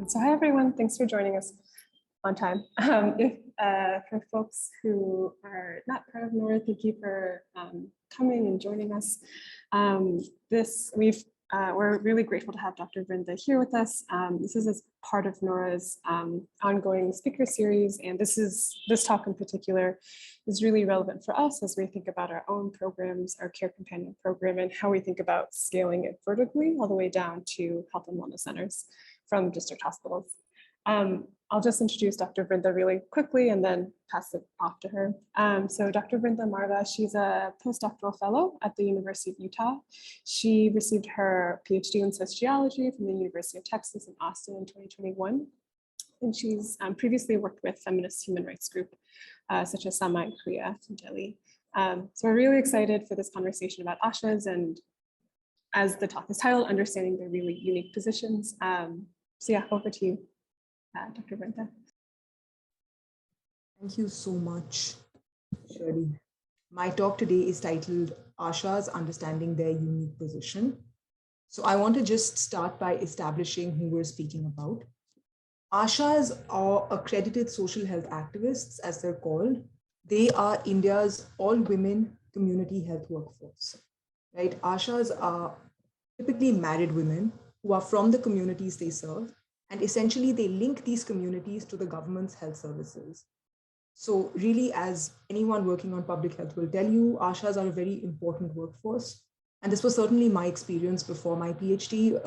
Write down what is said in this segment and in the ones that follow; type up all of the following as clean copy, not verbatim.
So hi everyone, thanks for joining us on time. For folks who are not part of NORA, thank you for coming and joining us. We're really grateful to have Dr. Vrinda here with us. This is as part of NORA's ongoing speaker series, and this talk in particular is really relevant for us as we think about our own programs, our Care Companion program, and how we think about scaling it vertically all the way down to health and wellness centers from district hospitals. I'll just introduce Dr. Vrinda really quickly and then pass it off to her. So Dr. Vrinda Marwah, she's a postdoctoral fellow at the University of Utah. She received her PhD in sociology from the University of Texas in Austin in 2021. And she's previously worked with feminist human rights group such as Sama in Korea from Delhi. So we're really excited for this conversation about ASHAs, and as the talk is titled, understanding their really unique positions. So yeah, over to you, Dr. Vrinda. Thank you so much, Shirley. My talk today is titled ASHAs, Understanding Their Unique Position. So I want to just start by establishing who we're speaking about. ASHAs are accredited social health activists, as they're called. They are India's all-women community health workforce, right? ASHAs are typically married women who are from the communities they serve, and essentially they link these communities to the government's health services. So really, as anyone working on public health will tell you, ASHAs are a very important workforce. And this was certainly my experience before my PhD.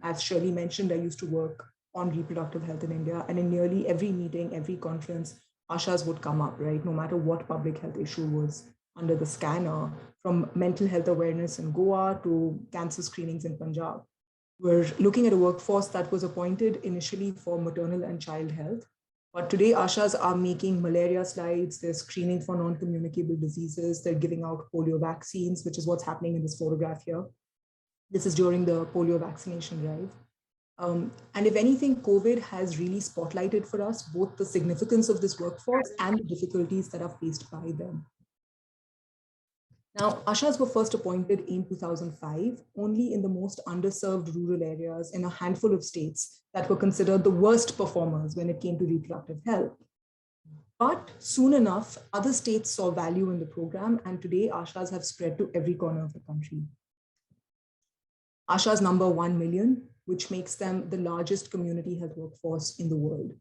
As Shirley mentioned, I used to work on reproductive health in India, and in nearly every meeting, every conference, ASHAs would come up, right? No matter what public health issue was under the scanner, from mental health awareness in Goa to cancer screenings in Punjab. We're looking at a workforce that was appointed initially for maternal and child health. But today, ASHAs are making malaria slides, they're screening for non-communicable diseases, they're giving out polio vaccines, which is what's happening in this photograph here. This is during the polio vaccination drive. And if anything, COVID has really spotlighted for us both the significance of this workforce and the difficulties that are faced by them. Now, ASHAs were first appointed in 2005, only in the most underserved rural areas in a handful of states that were considered the worst performers when it came to reproductive health. But soon enough, other states saw value in the program, and today ASHAs have spread to every corner of the country. ASHAs number 1 million, which makes them the largest community health workforce in the world.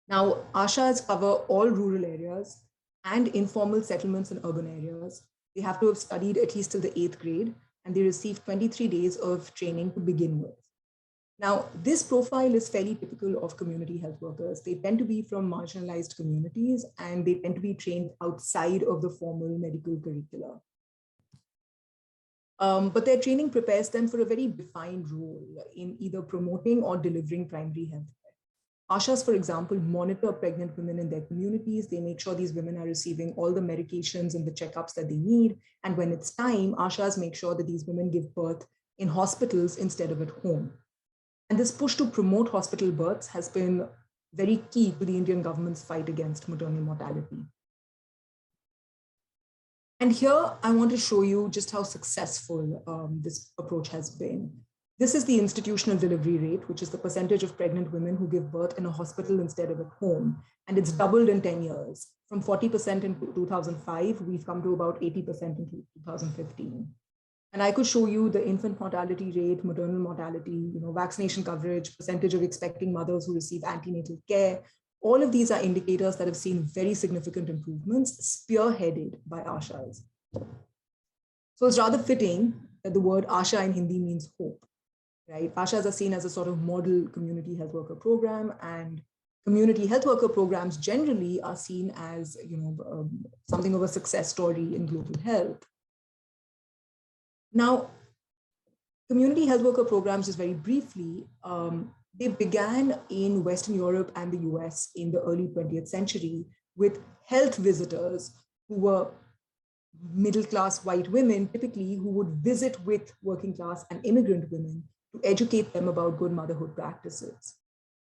Now, ASHAs cover all rural areas and informal settlements in urban areas. They have to have studied at least till the 8th grade, and they receive 23 days of training to begin with. Now, this profile is fairly typical of community health workers. They tend to be from marginalized communities, and they tend to be trained outside of the formal medical curricula. But their training prepares them for a very defined role in either promoting or delivering primary health. ASHAs, for example, monitor pregnant women in their communities. They make sure these women are receiving all the medications and the checkups that they need. And when it's time, ASHAs make sure that these women give birth in hospitals instead of at home. And this push to promote hospital births has been very key to the Indian government's fight against maternal mortality. And here I want to show you just how successful this approach has been. This is the institutional delivery rate, which is the percentage of pregnant women who give birth in a hospital instead of at home. And it's doubled in 10 years. From 40% in 2005, we've come to about 80% in 2015. And I could show you the infant mortality rate, maternal mortality, vaccination coverage, percentage of expecting mothers who receive antenatal care. All of these are indicators that have seen very significant improvements spearheaded by ASHAs. So it's rather fitting that the word ASHA in Hindi means hope. Right? ASHAs are seen as a sort of model community health worker program, and community health worker programs generally are seen as something of a success story in global health. Now, community health worker programs, just very briefly, they began in Western Europe and the US in the early 20th century with health visitors who were middle-class white women, typically, who would visit with working class and immigrant women to educate them about good motherhood practices.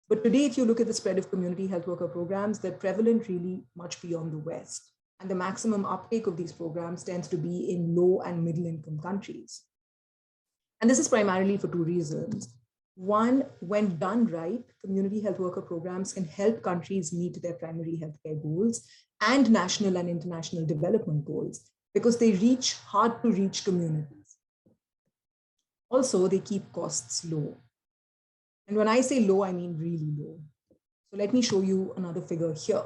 But today, if you look at the spread of community health worker programs, they're prevalent really much beyond the West. And the maximum uptake of these programs tends to be in low and middle income countries. And this is primarily for two reasons. One, when done right, community health worker programs can help countries meet their primary healthcare goals and national and international development goals because they reach hard to reach communities. Also, they keep costs low. And when I say low, I mean really low. So let me show you another figure here.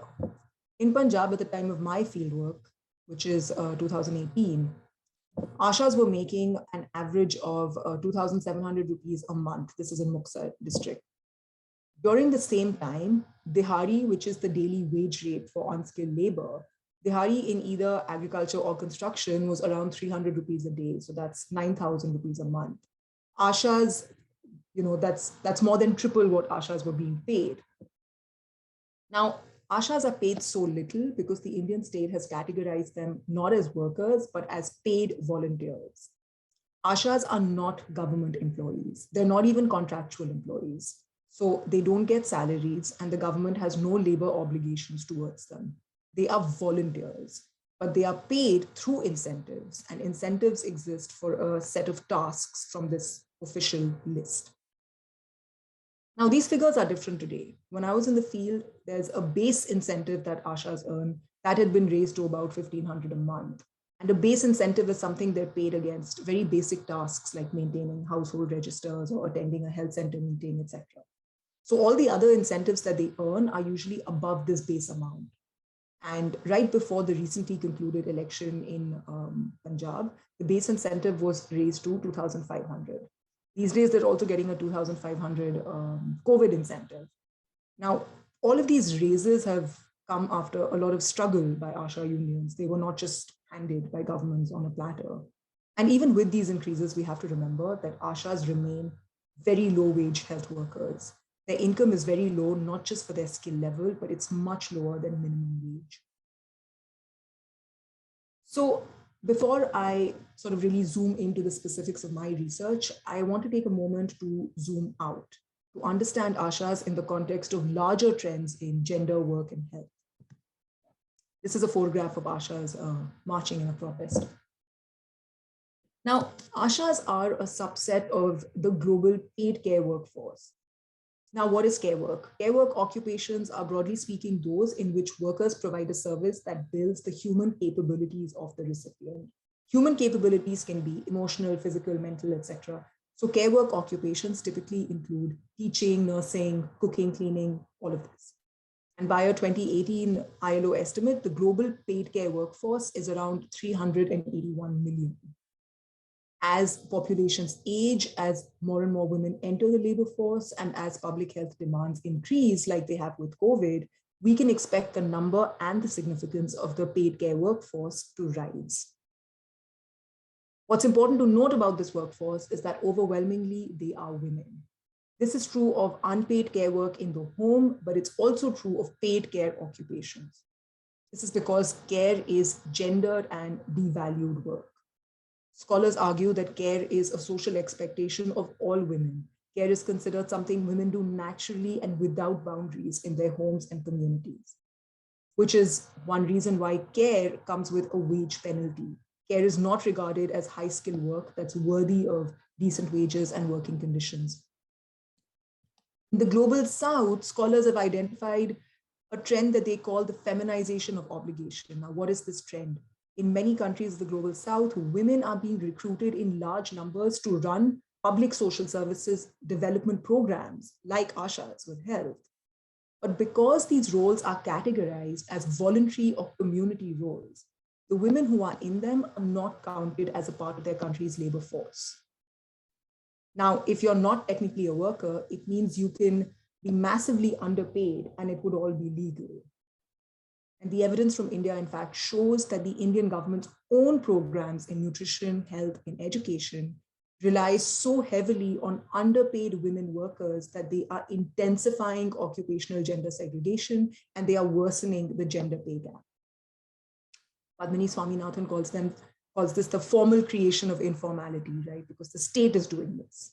In Punjab, at the time of my fieldwork, which is 2018, Ashas were making an average of 2,700 rupees a month. This is in Muktsar district. During the same time, dihari, which is the daily wage rate for unskilled labor, dihari in either agriculture or construction was around 300 rupees a day. So that's 9,000 rupees a month. Ashas, that's more than triple what Ashas were being paid. Now, Ashas are paid so little because the Indian state has categorized them not as workers, but as paid volunteers. Ashas are not government employees. They're not even contractual employees. So they don't get salaries and the government has no labor obligations towards them. They are volunteers, but they are paid through incentives, and incentives exist for a set of tasks from this official list. Now, these figures are different today. When I was in the field, there's a base incentive that Ashas earn that had been raised to about 1,500 a month. And a base incentive is something they're paid against very basic tasks like maintaining household registers or attending a health center meeting, etc. So all the other incentives that they earn are usually above this base amount. And right before the recently concluded election in Punjab, the base incentive was raised to 2,500. These days, they're also getting a 2,500 COVID incentive. Now, all of these raises have come after a lot of struggle by ASHA unions. They were not just handed by governments on a platter. And even with these increases, we have to remember that ASHAs remain very low wage health workers. Their income is very low, not just for their skill level, but it's much lower than minimum wage. So before I sort of really zoom into the specifics of my research, I want to take a moment to zoom out, to understand ASHAs in the context of larger trends in gender, work, and health. This is a photograph of ASHAs marching in a protest. Now, ASHAs are a subset of the global paid care workforce. Now, what is care work? Care work occupations are, broadly speaking, those in which workers provide a service that builds the human capabilities of the recipient. Human capabilities can be emotional, physical, mental, etc. So care work occupations typically include teaching, nursing, cooking, cleaning, all of this. And by a 2018 ILO estimate, the global paid care workforce is around 381 million. As populations age, as more and more women enter the labor force, and as public health demands increase, like they have with COVID, we can expect the number and the significance of the paid care workforce to rise. What's important to note about this workforce is that overwhelmingly they are women. This is true of unpaid care work in the home, but it's also true of paid care occupations. This is because care is gendered and devalued work. Scholars argue that care is a social expectation of all women. Care is considered something women do naturally and without boundaries in their homes and communities, which is one reason why care comes with a wage penalty. Care is not regarded as high-skill work that's worthy of decent wages and working conditions. In the global South, scholars have identified a trend that they call the feminization of obligation. Now, what is this trend? In many countries of the global South, women are being recruited in large numbers to run public social services development programs like ASHAs with health. But because these roles are categorized as voluntary or community roles, the women who are in them are not counted as a part of their country's labor force. Now, if you're not technically a worker, it means you can be massively underpaid and it would all be legal. And the evidence from India, in fact, shows that the Indian government's own programs in nutrition, health, and education rely so heavily on underpaid women workers that they are intensifying occupational gender segregation and they are worsening the gender pay gap. Padmini Swaminathan calls this the formal creation of informality, right? Because the state is doing this.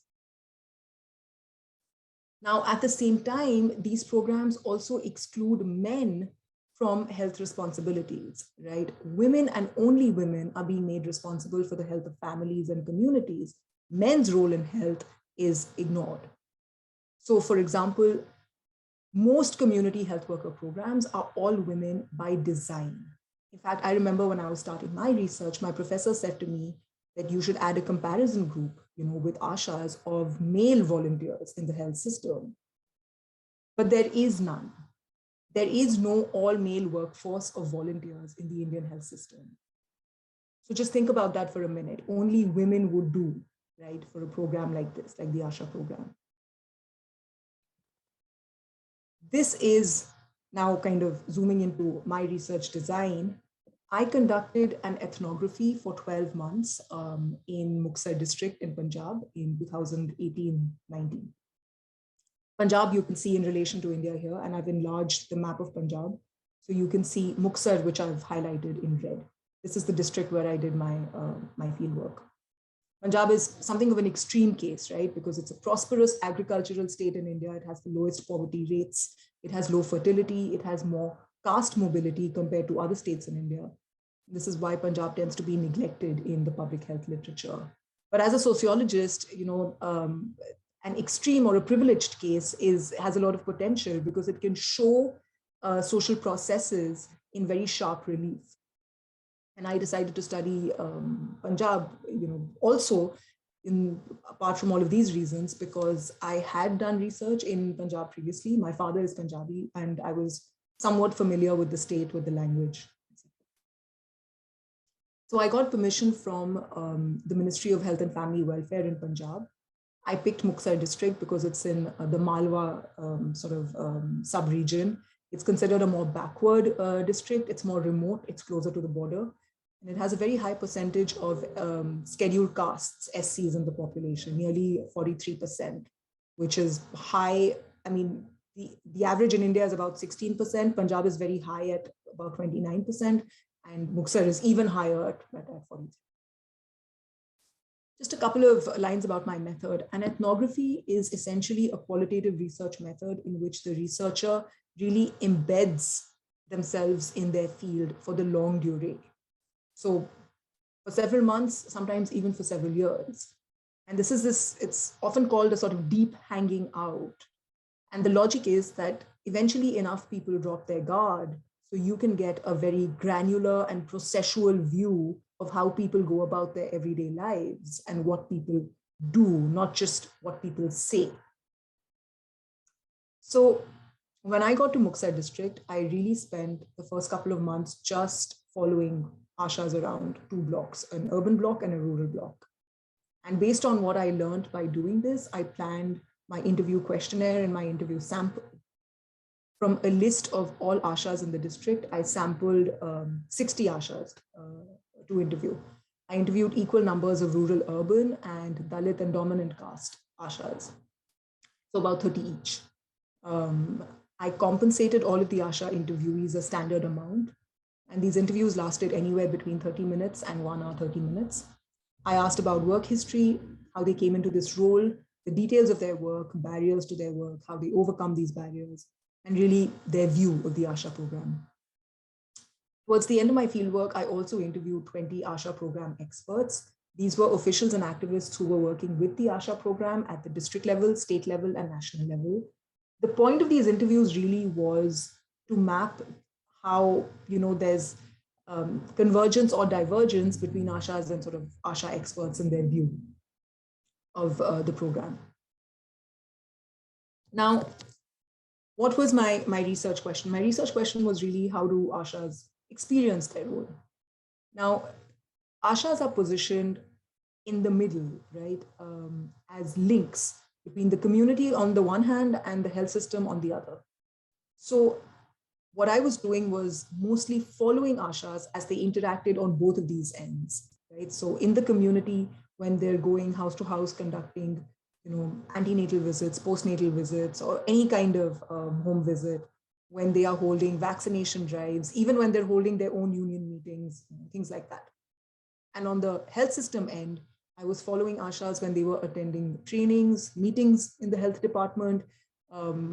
Now, at the same time, these programs also exclude men from health responsibilities, right? Women and only women are being made responsible for the health of families and communities. Men's role in health is ignored. So for example, most community health worker programs are all women by design. In fact, I remember when I was starting my research, my professor said to me that you should add a comparison group, with ASHAs of male volunteers in the health system. But there is none. There is no all-male workforce of volunteers in the Indian health system. So just think about that for a minute. Only women would do, right, for a program like this, like the ASHA program. This is now kind of zooming into my research design. I conducted an ethnography for 12 months in Muxar district in Punjab in 2018-19. Punjab, you can see in relation to India here, and I've enlarged the map of Punjab. So you can see Muxar, which I've highlighted in red. This is the district where I did my field work. Punjab is something of an extreme case, right? Because it's a prosperous agricultural state in India. It has the lowest poverty rates. It has low fertility. It has more caste mobility compared to other states in India. This is why Punjab tends to be neglected in the public health literature. But as a sociologist, an extreme or a privileged case has a lot of potential because it can show social processes in very sharp relief. And I decided to study Punjab, also apart from all of these reasons, because I had done research in Punjab previously. My father is Punjabi, and I was somewhat familiar with the state, with the language. So I got permission from the Ministry of Health and Family Welfare in Punjab. I picked Muxar district because it's in the Malwa sub-region. It's considered a more backward district. It's more remote. It's closer to the border. And it has a very high percentage of scheduled castes, SCs in the population, nearly 43%, which is high. I mean, the average in India is about 16%. Punjab is very high at about 29%. And Muxar is even higher at 43%. Just a couple of lines about my method. An ethnography is essentially a qualitative research method in which the researcher really embeds themselves in their field for the long durée. So for several months, sometimes even for several years. And it's often called a sort of deep hanging out. And the logic is that eventually enough people drop their guard so you can get a very granular and processual view of how people go about their everyday lives and what people do, not just what people say. So when I got to Muxar district, I really spent the first couple of months just following ASHAs around 2 blocks, an urban block and a rural block. And based on what I learned by doing this, I planned my interview questionnaire and my interview sample. From a list of all ASHAs in the district, I sampled 60 ASHAs to interview. I interviewed equal numbers of rural, urban, and Dalit and dominant caste ASHAs, so about 30 each. I compensated all of the ASHA interviewees a standard amount, and these interviews lasted anywhere between 30 minutes and 1 hour, 30 minutes. I asked about work history, how they came into this role, the details of their work, barriers to their work, how they overcome these barriers, and really their view of the ASHA program. Towards the end of my fieldwork, I also interviewed 20 ASHA program experts. These were officials and activists who were working with the ASHA program at the district level, state level, and national level. The point of these interviews really was to map how, there's convergence or divergence between ASHAs and sort of ASHA experts in their view of the program. Now, what was my research question? My research question was really, how do ASHAs experience their role? Now, ASHAs are positioned in the middle, right, as links between the community on the one hand and the health system on the other. So what I was doing was mostly following ASHAs as they interacted on both of these ends, right? So in the community, when they're going house to house, conducting antenatal visits, postnatal visits, or any kind of home visit, when they are holding vaccination drives, even when they're holding their own union meetings, things like that. And on the health system end, I was following ASHAs when they were attending trainings, meetings in the health department,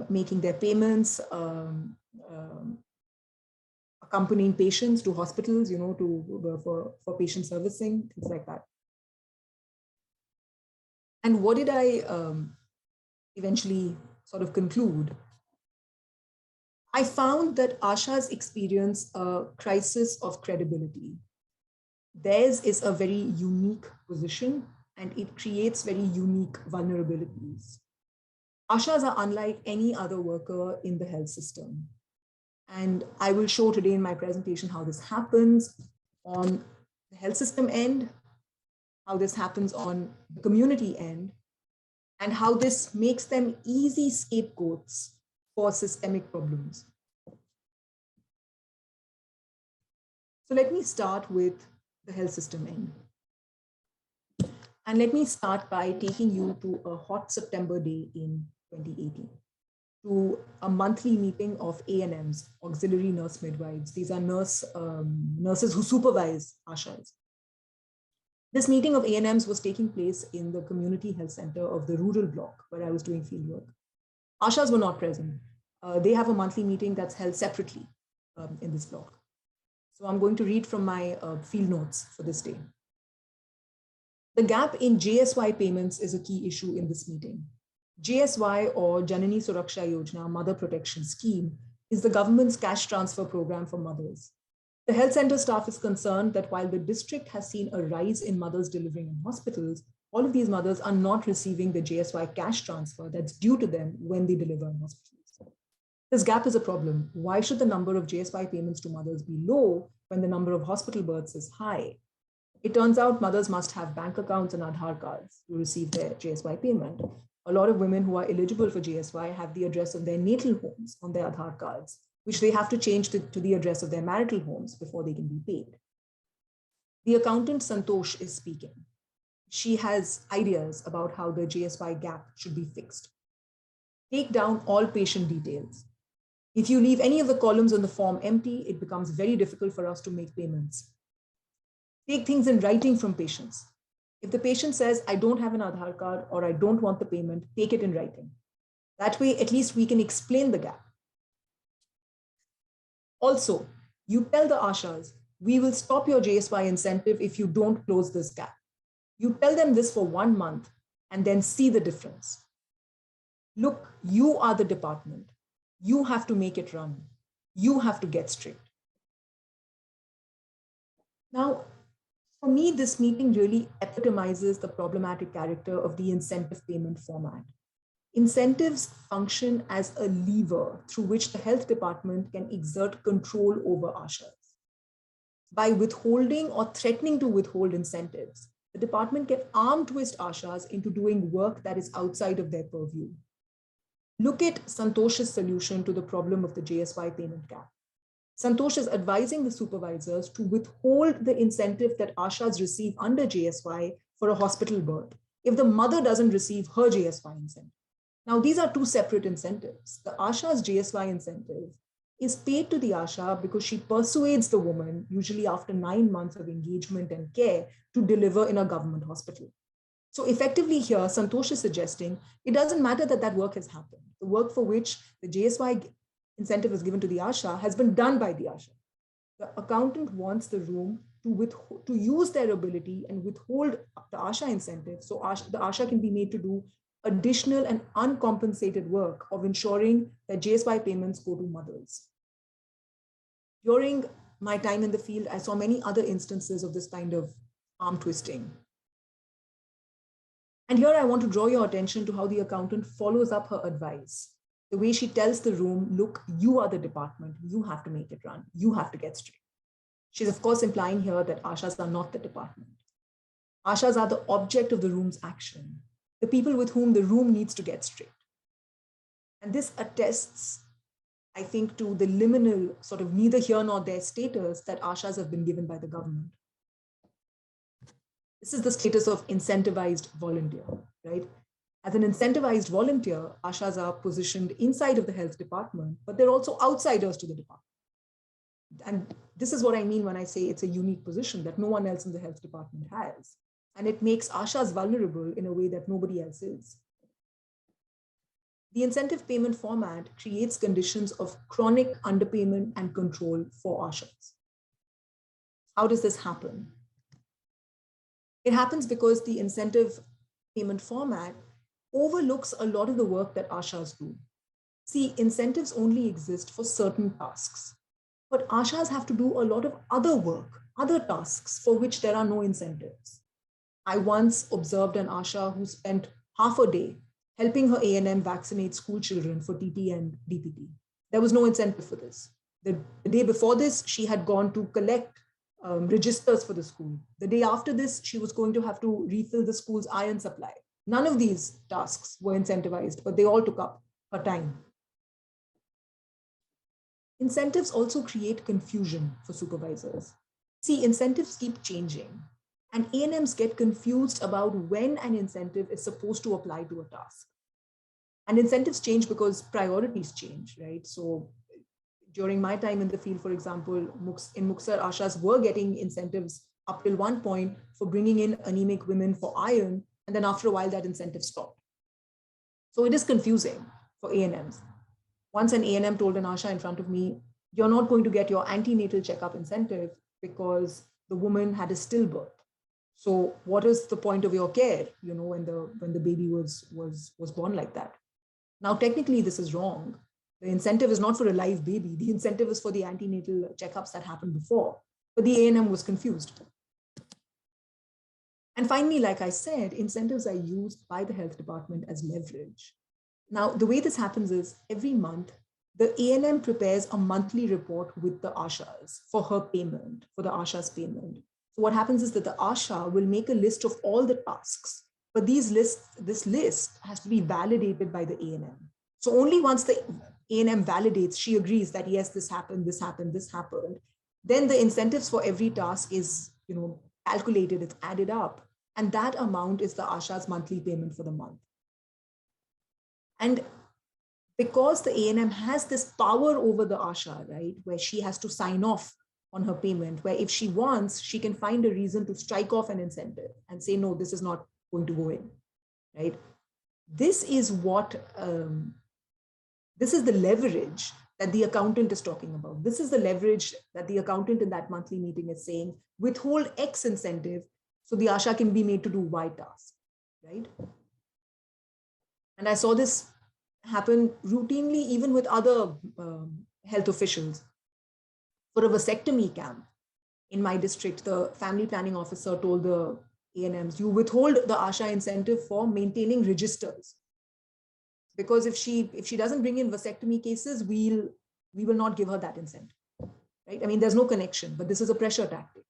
making their payments, accompanying patients to hospitals, for patient servicing, things like that. And what did I eventually sort of conclude, I found that ASHAs experience a crisis of credibility. Theirs is a very unique position and it creates very unique vulnerabilities. ASHAs are unlike any other worker in the health system. And I will show today in my presentation how this happens on the health system end, how this happens on the community end, and how this makes them easy scapegoats for systemic problems. So let me start with the health system end. And let me start by taking you to a hot September day in 2018, to a monthly meeting of ANMs, auxiliary nurse midwives. These are nurses who supervise ASHAs. This meeting of ANMs was taking place in the community health center of the rural block where I was doing field work. ASHAs were not present. They have a monthly meeting that's held separately in this block. So I'm going to read from my field notes for this day. The gap in JSY payments is a key issue in this meeting. JSY, or Janani Suraksha Yojana, Mother Protection Scheme, is the government's cash transfer program for mothers. The health center staff is concerned that while the district has seen a rise in mothers delivering in hospitals, all of these mothers are not receiving the JSY cash transfer that's due to them when they deliver in hospitals. This gap is a problem. Why should the number of JSY payments to mothers be low when the number of hospital births is high? It turns out mothers must have bank accounts and Aadhaar cards to receive their JSY payment. A lot of women who are eligible for JSY have the address of their natal homes on their Aadhaar cards, which they have to change to the address of their marital homes before they can be paid. The accountant Santosh is speaking. She has ideas about how the JSY gap should be fixed. Take down all patient details. If you leave any of the columns on the form empty, it becomes very difficult for us to make payments. Take things in writing from patients. If the patient says, I don't have an Aadhaar card or I don't want the payment, take it in writing. That way, at least we can explain the gap. Also, you tell the ASHAs, we will stop your JSY incentive if you don't close this gap. You tell them this for 1 month and then see the difference. Look, you are the department. You have to make it run. You have to get strict. Now, for me, this meeting really epitomizes the problematic character of the incentive payment format. Incentives function as a lever through which the health department can exert control over ASHAs. By withholding or threatening to withhold incentives, the department can arm twist ASHAs into doing work that is outside of their purview. Look at Santosh's solution to the problem of the JSY payment gap. Santosh is advising the supervisors to withhold the incentive that ASHAs receive under JSY for a hospital birth if the mother doesn't receive her JSY incentive. Now, these are two separate incentives. The ASHA's JSY incentive is paid to the ASHA because she persuades the woman, usually after 9 months of engagement and care, to deliver in a government hospital. So effectively here, Santosh is suggesting it doesn't matter that that work has happened. The work for which the JSY incentive is given to the ASHA has been done by the ASHA. The accountant wants the room to use their ability and withhold the ASHA incentive so the ASHA can be made to do additional and uncompensated work of ensuring that JSY payments go to mothers. During my time in the field, I saw many other instances of this kind of arm twisting. And here I want to draw your attention to how the accountant follows up her advice. The way she tells the room, look, you are the department, you have to make it run, you have to get straight. She's of course implying here that ASHAs are not the department. ASHAs are the object of the room's action, the people with whom the room needs to get straight. And this attests, I think, to the liminal sort of neither here nor there status that ASHAs have been given by the government. This is the status of incentivized volunteer, right? As an incentivized volunteer, ASHAs are positioned inside of the health department, but they're also outsiders to the department. And this is what I mean when I say it's a unique position that no one else in the health department has. And it makes ASHAs vulnerable in a way that nobody else is. The incentive payment format creates conditions of chronic underpayment and control for ASHAs. How does this happen? It happens because the incentive payment format overlooks a lot of the work that ASHAs do. See, incentives only exist for certain tasks, but ASHAs have to do a lot of other work, other tasks for which there are no incentives. I once observed an ASHA who spent half a day helping her A&M vaccinate school children for TT and DPT. There was no incentive for this. The day before this, she had gone to collect registers for the school. The day after this, she was going to have to refill the school's iron supply. None of these tasks were incentivized, but they all took up her time. Incentives also create confusion for supervisors. See, incentives keep changing, and A&Ms get confused about when an incentive is supposed to apply to a task. And incentives change because priorities change, right? So during my time in the field, for example, in Muxar, ASHAs were getting incentives up till one point for bringing in anemic women for iron, and then after a while that incentive stopped. So it is confusing for A&Ms. Once an A&M told an ASHA in front of me, you're not going to get your antenatal checkup incentive because the woman had a stillbirth. So what is the point of your care, when the baby was born like that? Now, technically, this is wrong. The incentive is not for a live baby. The incentive is for the antenatal checkups that happened before. But the A&M was confused. And finally, like I said, incentives are used by the health department as leverage. Now, the way this happens is every month, the A&M prepares a monthly report with the ASHAs for her payment, for the ASHA's payment. So what happens is that the ASHA will make a list of all the tasks, but this list has to be validated by the A&M. So only once the A&M validates, she agrees that yes, this happened, this happened, this happened, then the incentives for every task is, calculated, it's added up. And that amount is the ASHA's monthly payment for the month. And because the A&M has this power over the ASHA, right, where she has to sign off on her payment, where if she wants, she can find a reason to strike off an incentive and say, no, this is not going to go in, right? This is the leverage that the accountant is talking about. This is the leverage that the accountant in that monthly meeting is saying, withhold X incentive so the ASHA can be made to do Y task, right? And I saw this happen routinely, even with other health officials. For a vasectomy camp in my district, the family planning officer told the A&Ms, you withhold the ASHA incentive for maintaining registers. Because if she doesn't bring in vasectomy cases, we will not give her that incentive, right? I mean, there's no connection, but this is a pressure tactic.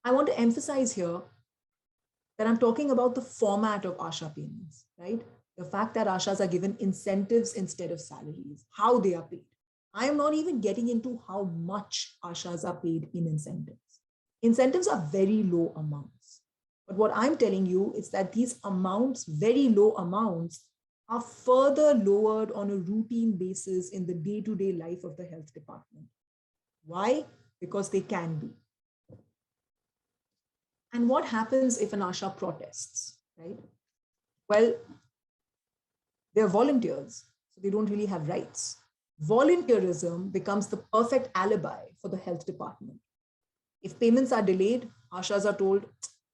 I want to emphasize here that I'm talking about the format of ASHA payments, right? The fact that ASHAs are given incentives instead of salaries, how they are paid. I am not even getting into how much ASHAs are paid in incentives. Incentives are very low amounts. But what I'm telling you is that these amounts, very low amounts, are further lowered on a routine basis in the day-to-day life of the health department. Why? Because they can be. And what happens if an ASHA protests, right? Well, they're volunteers, so they don't really have rights. Volunteerism becomes the perfect alibi for the health department. If payments are delayed, ASHAs are told,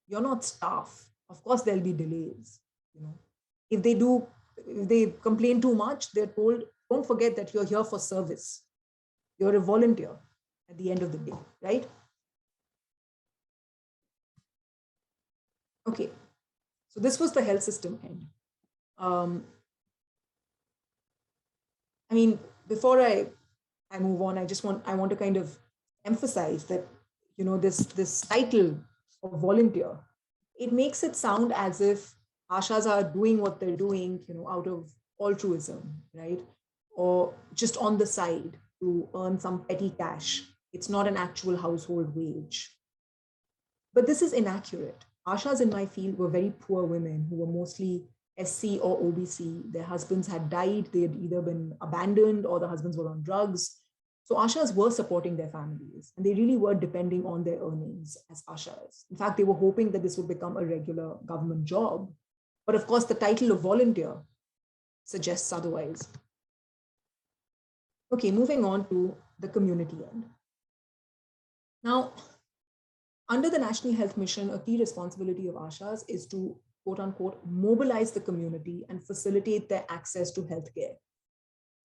you're not staff. Of course, there'll be delays. If they complain too much, they're told, don't forget that you're here for service. You're a volunteer at the end of the day, right? Okay, so this was the health system end. I mean, before I move on, I want to kind of emphasize that, this title of volunteer, it makes it sound as if ASHAs are doing what they're doing, out of altruism, right? Or just on the side to earn some petty cash. It's not an actual household wage. But this is inaccurate. ASHAs in my field were very poor women who were mostly SC or OBC. Their husbands had died. They had either been abandoned or the husbands were on drugs. So ASHAs were supporting their families, and they really were depending on their earnings as ASHAs. In fact, they were hoping that this would become a regular government job. But of course, the title of volunteer suggests otherwise. Okay, moving on to the community end. Now, under the National Health Mission, a key responsibility of ASHAs is to quote unquote, mobilize the community and facilitate their access to healthcare.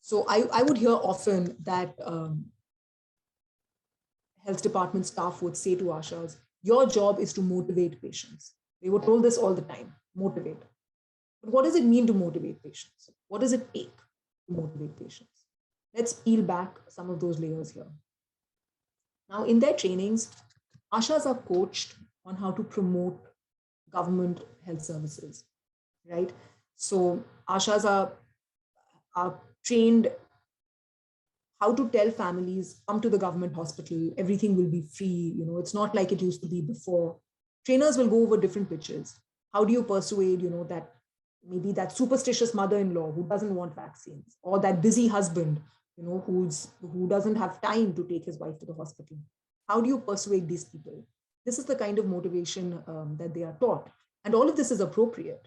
So I would hear often that health department staff would say to ASHAs, your job is to motivate patients. They were told this all the time, motivate. But what does it mean to motivate patients? What does it take to motivate patients? Let's peel back some of those layers here. Now, in their trainings, ASHAs are coached on how to promote government health services, right? So ASHAs are trained how to tell families, come to the government hospital, everything will be free. You know, it's not like it used to be before. Trainers will go over different pitches. How do you persuade, that maybe that superstitious mother-in-law who doesn't want vaccines, or that busy husband, who doesn't have time to take his wife to the hospital? How do you persuade these people? This is the kind of motivation that they are taught. And all of this is appropriate.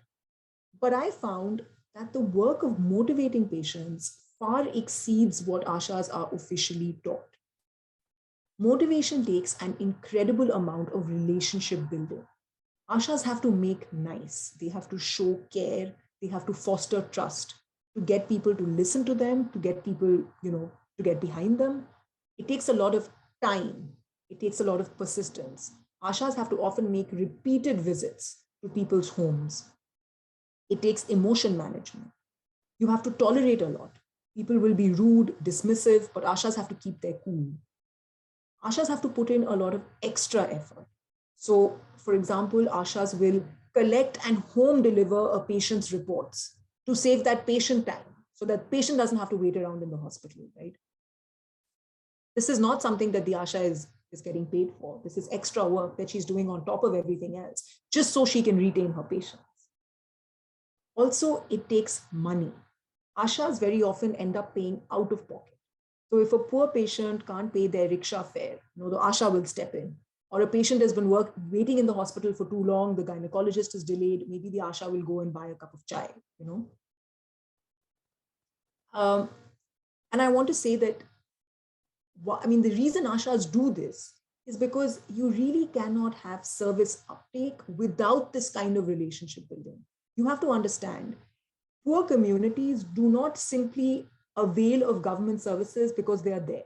But I found that the work of motivating patients far exceeds what ASHAs are officially taught. Motivation takes an incredible amount of relationship building. ASHAs have to make nice, they have to show care, they have to foster trust, to get people to listen to them, to get people, to get behind them. It takes a lot of time, it takes a lot of persistence. ASHAs have to often make repeated visits to people's homes. It takes emotion management. You have to tolerate a lot. People will be rude, dismissive, but ASHAs have to keep their cool. ASHAs have to put in a lot of extra effort. So, for example, ASHAs will collect and home deliver a patient's reports to save that patient time, so that patient doesn't have to wait around in the hospital, right? This is not something that the ASHA is getting paid for. This is extra work that she's doing on top of everything else, just so she can retain her patients. Also, it takes money. ASHAs very often end up paying out of pocket. So if a poor patient can't pay their rickshaw fare, the ASHA will step in. Or a patient has been waiting in the hospital for too long, the gynecologist is delayed, maybe the ASHA will go and buy a cup of chai, And I want to say that, the reason ASHAs do this is because you really cannot have service uptake without this kind of relationship building. You have to understand, poor communities do not simply avail of government services because they are there.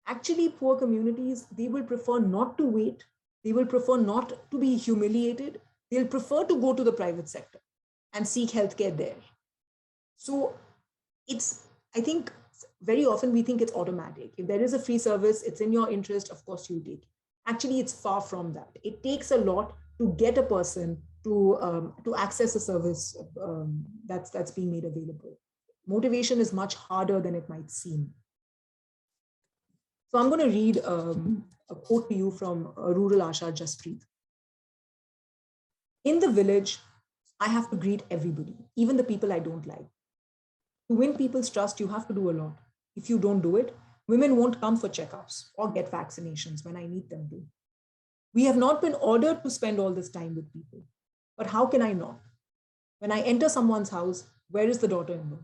Actually, poor communities, they will prefer not to wait. They will prefer not to be humiliated. They'll prefer to go to the private sector and seek healthcare there. So I think very often we think it's automatic. If there is a free service, it's in your interest, of course you take it. Actually, it's far from that. It takes a lot to get a person to access a service that's being made available. Motivation is much harder than it might seem. So I'm going to read a quote to you from a rural ASHA, Jaspreet. In the village, I have to greet everybody, even the people I don't like. To win people's trust, you have to do a lot. If you don't do it, women won't come for checkups or get vaccinations when I need them to. We have not been ordered to spend all this time with people. But how can I not? When I enter someone's house, where is the daughter-in-law?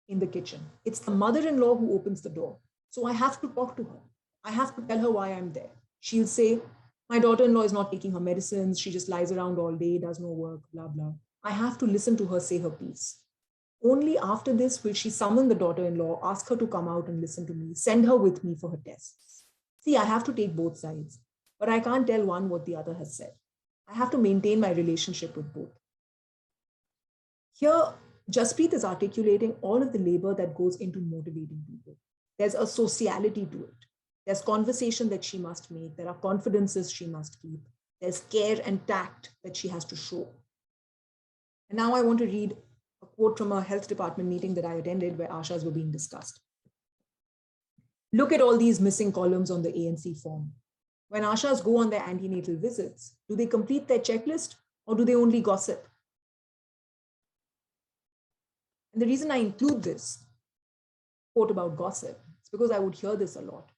In the kitchen. It's the mother-in-law who opens the door. So I have to talk to her. I have to tell her why I'm there. She'll say, my daughter-in-law is not taking her medicines. She just lies around all day, does no work, blah, blah. I have to listen to her say her piece. Only after this will she summon the daughter-in-law, ask her to come out and listen to me, send her with me for her tests. See, I have to take both sides, but I can't tell one what the other has said. I have to maintain my relationship with both. Here, Jaspreet is articulating all of the labor that goes into motivating people. There's a sociality to it. There's conversation that she must make. There are confidences she must keep. There's care and tact that she has to show. And now I want to read a quote from a health department meeting that I attended where ASHAs were being discussed. Look at all these missing columns on the ANC form. When ASHAs go on their antenatal visits, do they complete their checklist or do they only gossip? And the reason I include this quote about gossip is because I would hear this a lot.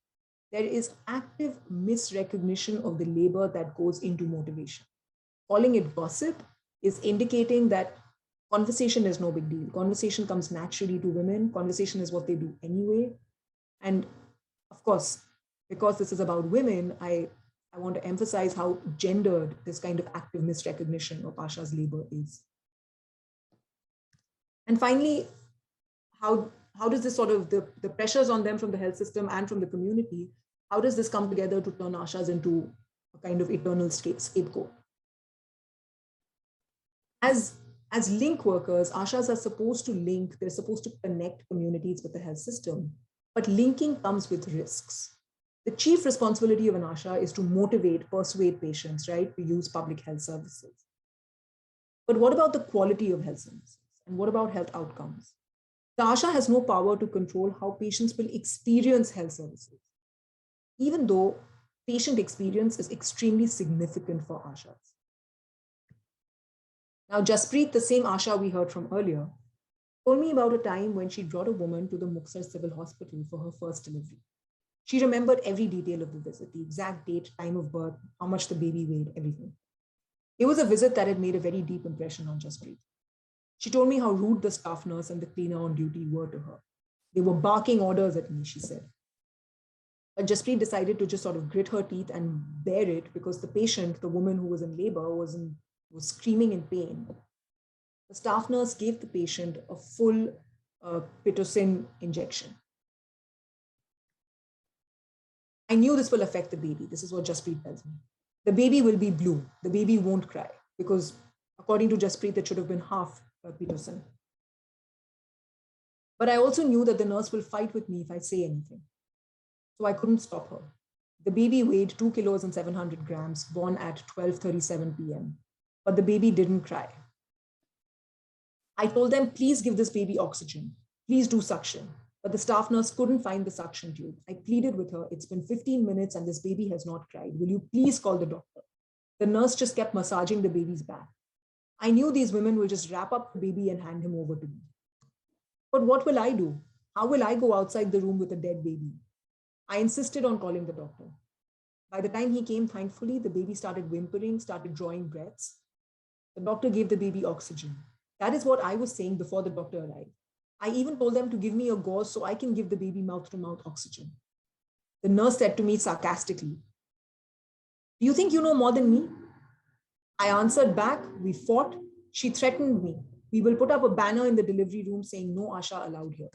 There is active misrecognition of the labor that goes into motivation. Calling it gossip is indicating that conversation is no big deal. Conversation comes naturally to women. Conversation is what they do anyway. And of course, because this is about women, I I want to emphasize how gendered this kind of active misrecognition of Asha's labor is. And finally, how does this sort of, the pressures on them from the health system and from the community, how does this come together to turn Ashas into a kind of eternal scapegoat? As link workers, Ashas are supposed to link, they're supposed to connect communities with the health system, but linking comes with risks. The chief responsibility of an Asha is to motivate, persuade patients, right, to use public health services. But what about the quality of health services? And what about health outcomes? The Asha has no power to control how patients will experience health services, even though patient experience is extremely significant for Ashas. Now, Jaspreet, the same Asha we heard from earlier, told me about a time when she brought a woman to the Muxar Civil Hospital for her first delivery. She remembered every detail of the visit, the exact date, time of birth, how much the baby weighed, everything. It was a visit that had made a very deep impression on Jaspreet. She told me how rude the staff nurse and the cleaner on duty were to her. They were barking orders at me, she said. But Jaspreet decided to just sort of grit her teeth and bear it because the patient, the woman who was in labor, was screaming in pain. The staff nurse gave the patient a full Pitocin injection. I knew this will affect the baby. This is what Jaspreet tells me. The baby will be blue. The baby won't cry because according to Jaspreet, it should have been half Pitocin. But I also knew that the nurse will fight with me if I say anything. So I couldn't stop her. The baby weighed 2 kilos and 700 grams, born at 12:37 p.m. But the baby didn't cry. I told them, please give this baby oxygen. Please do suction. But the staff nurse couldn't find the suction tube. I pleaded with her, it's been 15 minutes and this baby has not cried. Will you please call the doctor? The nurse just kept massaging the baby's back. I knew these women will just wrap up the baby and hand him over to me. But what will I do? How will I go outside the room with a dead baby? I insisted on calling the doctor. By the time he came, thankfully, the baby started whimpering, started drawing breaths. The doctor gave the baby oxygen. That is what I was saying before the doctor arrived. I even told them to give me a gauze so I can give the baby mouth-to-mouth oxygen. The nurse said to me sarcastically, do you think you know more than me? I answered back, we fought. She threatened me. We will put up a banner in the delivery room saying no Asha allowed here.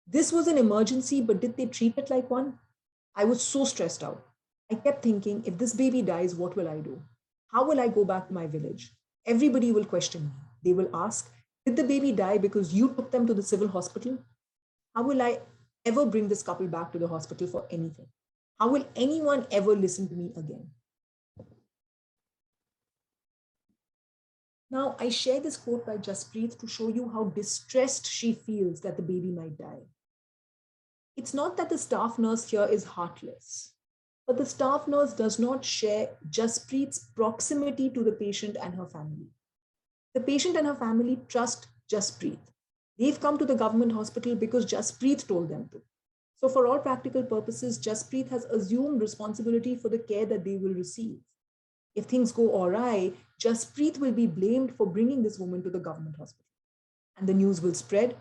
This was an emergency, but did they treat it like one? I was so stressed out. I kept thinking, if this baby dies, what will I do? How will I go back to my village? Everybody will question me. They will ask, did the baby die because you took them to the civil hospital? How will I ever bring this couple back to the hospital for anything? How will anyone ever listen to me again? Now, I share this quote by Jaspreet to show you how distressed she feels that the baby might die. It's not that the staff nurse here is heartless, but the staff nurse does not share Jaspreet's proximity to the patient and her family. The patient and her family trust Jaspreet. They've come to the government hospital because Jaspreet told them to. So for all practical purposes, Jaspreet has assumed responsibility for the care that they will receive. If things go awry, Jaspreet will be blamed for bringing this woman to the government hospital. And the news will spread.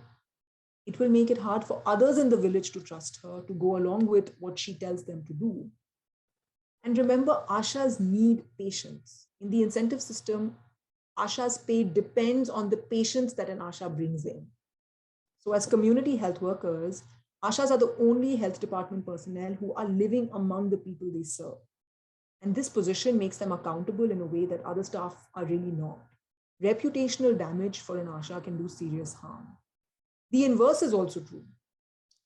It will make it hard for others in the village to trust her, to go along with what she tells them to do. And remember, Ashas need patients. In the incentive system, Asha's pay depends on the patients that an Asha brings in. So as community health workers, Ashas are the only health department personnel who are living among the people they serve. And this position makes them accountable in a way that other staff are really not. Reputational damage for an Asha can do serious harm. The inverse is also true.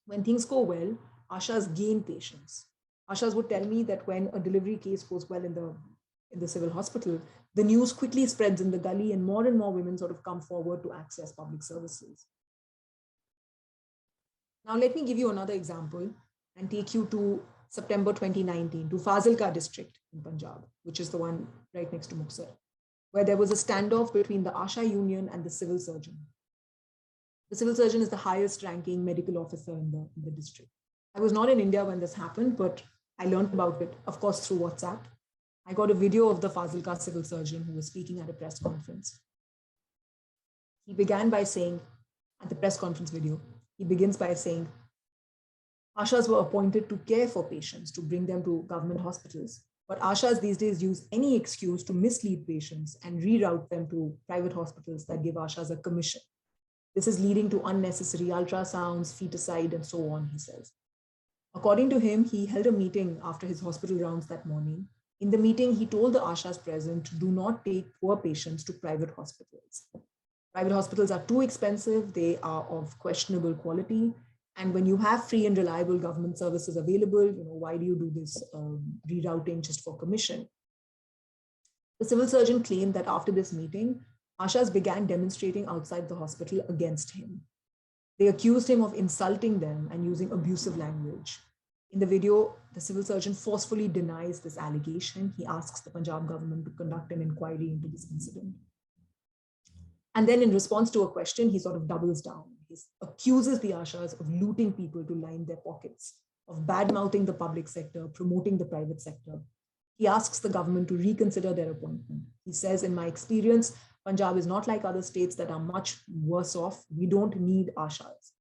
When things go well, Ashas gain patients. Ashas would tell me that when a delivery case goes well in the civil hospital, the news quickly spreads in the gully and more women sort of come forward to access public services. Now, let me give you another example and take you to September 2019, to Fazilka district in Punjab, which is the one right next to Muxar, where there was a standoff between the Asha union and the civil surgeon. The civil surgeon is the highest ranking medical officer in the district. I was not in India when this happened, but I learned about it, of course, through WhatsApp. I got a video of the Fazilka civil surgeon who was speaking at a press conference. He began by saying, at the press conference video, he begins by saying, Ashas were appointed to care for patients, to bring them to government hospitals. But Ashas these days use any excuse to mislead patients and reroute them to private hospitals that give Ashas a commission. This is leading to unnecessary ultrasounds, feticide, and so on, he says. According to him, he held a meeting after his hospital rounds that morning. In the meeting, he told the Ashas present, do not take poor patients to private hospitals. Private hospitals are too expensive, they are of questionable quality, and when you have free and reliable government services available, why do you do this rerouting just for commission? The civil surgeon claimed that after this meeting, Ashas began demonstrating outside the hospital against him. They accused him of insulting them and using abusive language. In the video, the civil surgeon forcefully denies this allegation. He asks the Punjab government to conduct an inquiry into this incident. And then in response to a question, he sort of doubles down. He accuses the Ashas of looting people to line their pockets, of bad-mouthing the public sector, promoting the private sector. He asks the government to reconsider their appointment. He says, in my experience, Punjab is not like other states that are much worse off. We don't need Ashas.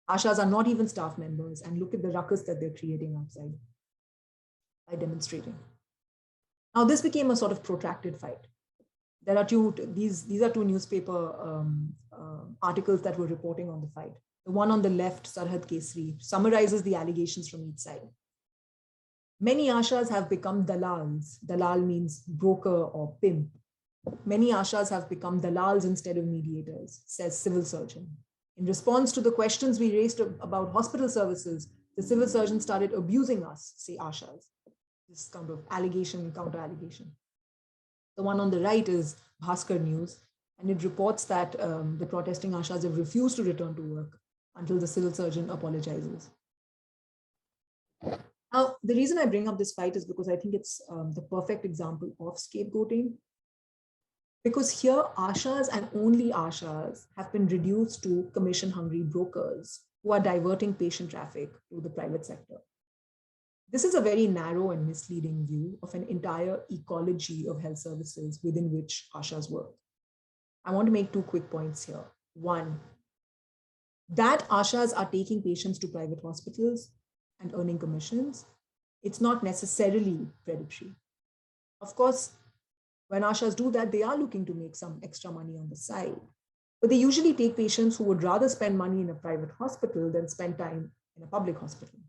Ashas are not even staff members, and look at the ruckus that they're creating outside by demonstrating. Now, this became a sort of protracted fight. There are these are two newspaper articles that were reporting on the fight. The one on the left, Sarhad Kesri, summarizes the allegations from each side. Many Ashas have become dalals. Dalal means broker or pimp. Many Ashas have become dalals instead of mediators, says civil surgeon. In response to the questions we raised about hospital services, the civil surgeon started abusing us, say Ashas. This kind of allegation, counter allegation. The one on the right is Bhaskar News, and it reports that the protesting Ashas have refused to return to work until the civil surgeon apologizes. Now, the reason I bring up this fight is because I think it's the perfect example of scapegoating. Because here, Ashas and only Ashas have been reduced to commission-hungry brokers who are diverting patient traffic to the private sector. This is a very narrow and misleading view of an entire ecology of health services within which Ashas work. I want to make 2 quick points here. One, that Ashas are taking patients to private hospitals and earning commissions, it's not necessarily predatory. Of course, when Ashas do that, they are looking to make some extra money on the side. But they usually take patients who would rather spend money in a private hospital than spend time in a public hospital.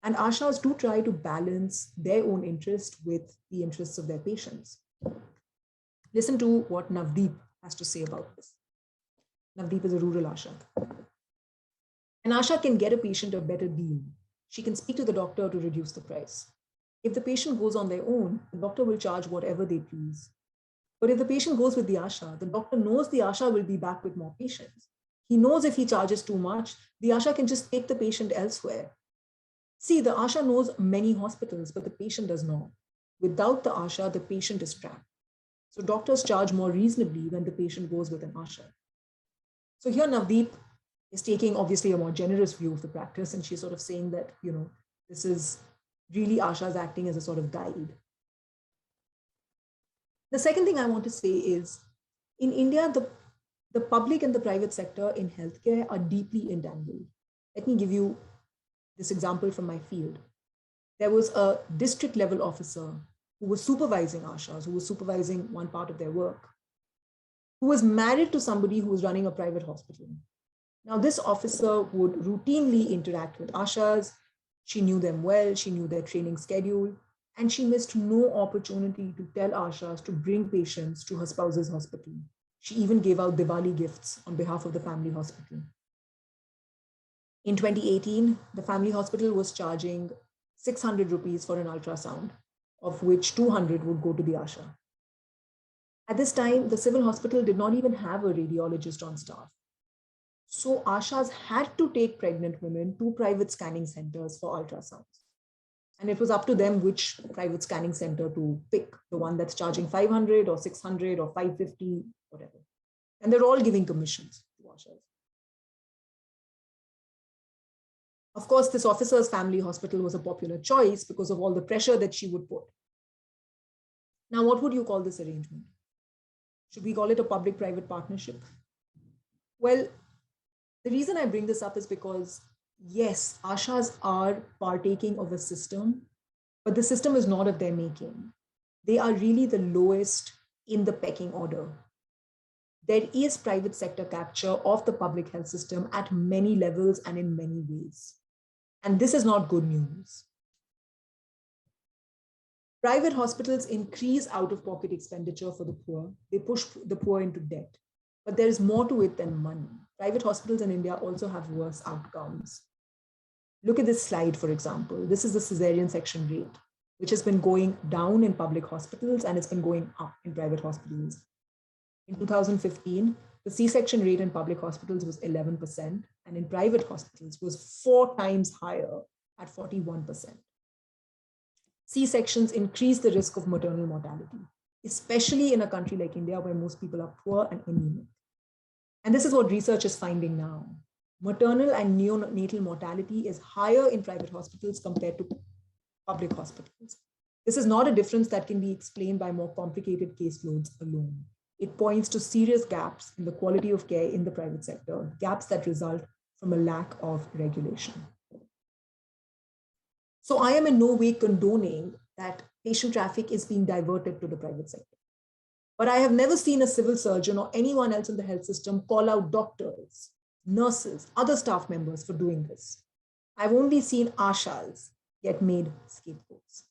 And Ashas do try to balance their own interest with the interests of their patients. Listen to what Navdeep has to say about this. Navdeep is a rural Asha. An Asha can get a patient a better deal. She can speak to the doctor to reduce the price. If the patient goes on their own, the doctor will charge whatever they please. But if the patient goes with the Asha, the doctor knows the Asha will be back with more patients. He knows if he charges too much, the Asha can just take the patient elsewhere. See, the Asha knows many hospitals, but the patient does not. Without the Asha, the patient is trapped. So doctors charge more reasonably when the patient goes with an Asha. So here Navdeep is taking obviously a more generous view of the practice, and she's sort of saying that, this is really Ashas acting as a sort of guide. The second thing I want to say is, in India, the public and the private sector in healthcare are deeply entangled. Let me give you this example from my field. There was a district level officer who was supervising Ashas, who was supervising one part of their work, who was married to somebody who was running a private hospital. Now, this officer would routinely interact with Ashas. She knew them well, she knew their training schedule, and she missed no opportunity to tell Ashas to bring patients to her spouse's hospital. She even gave out Diwali gifts on behalf of the family hospital. In 2018, the family hospital was charging 600 rupees for an ultrasound, of which 200 would go to the Asha. At this time, the civil hospital did not even have a radiologist on staff. So Ashas had to take pregnant women to private scanning centers for ultrasounds. And it was up to them which private scanning center to pick, the one that's charging 500 or 600 or 550, whatever. And they're all giving commissions to Ashas. Of course, this officer's family hospital was a popular choice because of all the pressure that she would put. Now, what would you call this arrangement? Should we call it a public-private partnership? Well, the reason I bring this up is because, yes, ASHAs are partaking of a system, but the system is not of their making. They are really the lowest in the pecking order. There is private sector capture of the public health system at many levels and in many ways. And this is not good news. Private hospitals increase out-of-pocket expenditure for the poor. They push the poor into debt. But there is more to it than money. Private hospitals in India also have worse outcomes. Look at this slide, for example. This is the cesarean section rate, which has been going down in public hospitals and it's been going up in private hospitals. In 2015, the C-section rate in public hospitals was 11%, and in private hospitals was 4 times higher at 41%. C-sections increase the risk of maternal mortality, especially in a country like India where most people are poor and anemic. And this is what research is finding now. Maternal and neonatal mortality is higher in private hospitals compared to public hospitals. This is not a difference that can be explained by more complicated caseloads alone. It points to serious gaps in the quality of care in the private sector, gaps that result from a lack of regulation. So I am in no way condoning that patient traffic is being diverted to the private sector. But I have never seen a civil surgeon or anyone else in the health system call out doctors, nurses, other staff members for doing this. I've only seen ASHAs get made scapegoats.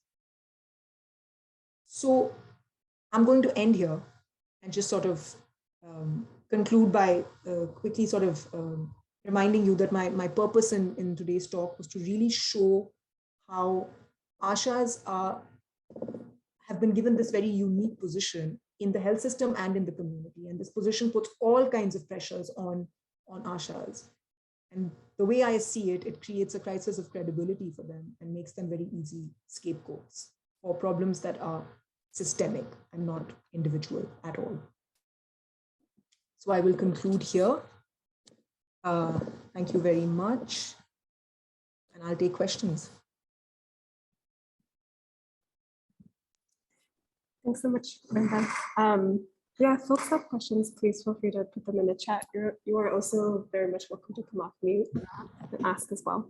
So I'm going to end here and just sort of conclude by quickly sort of reminding you that my purpose in today's talk was to really show how ASHAs have been given this very unique position in the health system and in the community. And this position puts all kinds of pressures on ASHAs. And the way I see it, it creates a crisis of credibility for them and makes them very easy scapegoats for problems that are systemic and not individual at all. So I will conclude here. Thank you very much. And I'll take questions. Thanks so much, Vrinda. Yeah, if folks have questions, please feel free to put them in the chat. You are also very much welcome to come off mute and ask as well.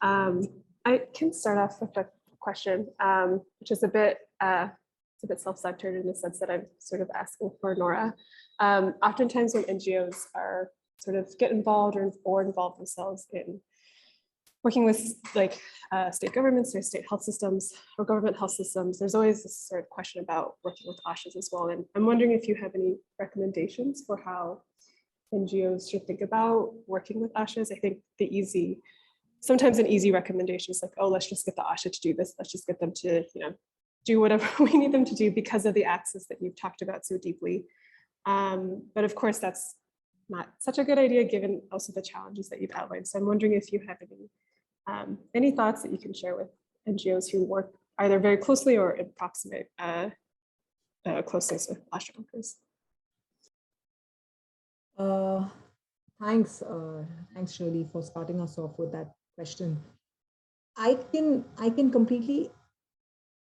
I can start off with a question, which is a bit self-centered in the sense that I'm sort of asking for Nora. Oftentimes when NGOs are sort of get involved or involve themselves in working with like state governments or state health systems or government health systems, there's always this sort of question about working with ASHAs as well. And I'm wondering if you have any recommendations for how NGOs should think about working with ASHAs. I think sometimes an easy recommendation is like, oh, let's just get the ASHA to do this. Let's just get them to, do whatever we need them to do because of the access that you've talked about so deeply. But of course, that's not such a good idea given also the challenges that you've outlined. So I'm wondering if you have any thoughts that you can share with NGOs who work either very closely or in proximate closeness with ASHA workers. Thanks, Shirley, for starting us off with that question. I can completely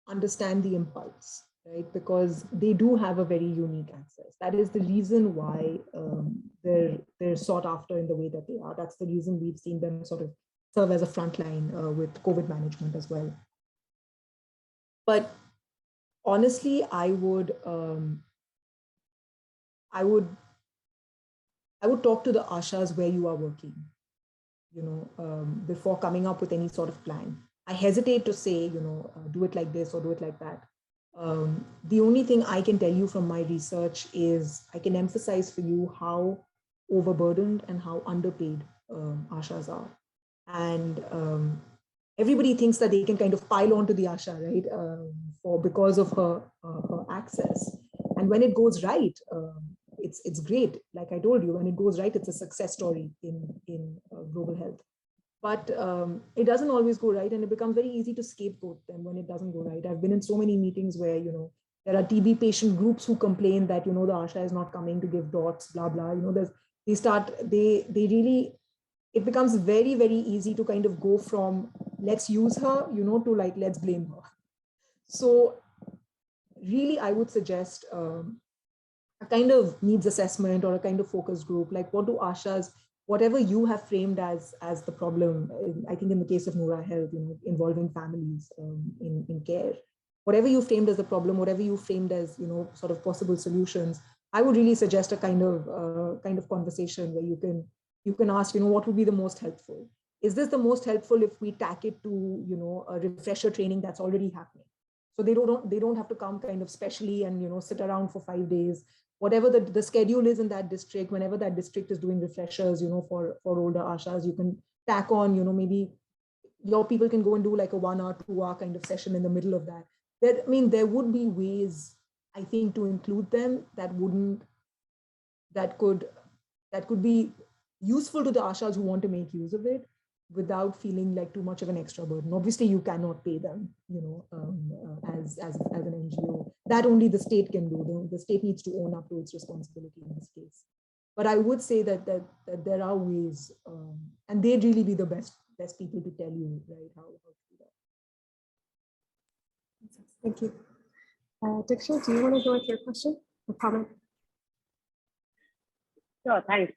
understand the impulse, right? Because they do have a very unique access. That is the reason why they're sought after in the way that they are. That's the reason we've seen them sort of serve as a frontline with COVID management as well. But honestly, I would talk to the ASHAs where you are working, before coming up with any sort of plan. I hesitate to say, do it like this or do it like that. The only thing I can tell you from my research is I can emphasize for you how overburdened and how underpaid ASHAs are. And everybody thinks that they can kind of pile onto the ASHA, right, because of her access. And when it goes right, it's great. Like I told you, when it goes right, it's a success story in global health. But it doesn't always go right, and it becomes very easy to scapegoat them when it doesn't go right. I've been in so many meetings where there are TB patient groups who complain that the ASHA is not coming to give dots, blah blah. It becomes very, very easy to kind of go from let's use her, to like let's blame her. So really, I would suggest a kind of needs assessment or a kind of focus group, like what do ASHAs whatever you have framed as the problem, I think in the case of Noura Health, involving families in care, whatever you framed as the problem, whatever you framed as, sort of possible solutions, I would really suggest a kind of conversation where you can ask, what would be the most helpful? Is this the most helpful if we tack it to, a refresher training that's already happening? So they don't have to come kind of specially and, sit around for 5 days. Whatever the schedule is in that district, whenever that district is doing refreshers, for older ASHAs, you can tack on, maybe your people can go and do like a 1 hour, 2 hour kind of session in the middle of that. There would be ways, I think, to include them that could be useful to the ASHAs who want to make use of it without feeling like too much of an extra burden. Obviously, you cannot pay them, as an NGO. That only the state can do. The state needs to own up to its responsibility in this case. But I would say that there are ways, and they'd really be the best people to tell you, right, how to do that. Thank you. Diksha, do you want to go with your question or comment? Sure, thanks.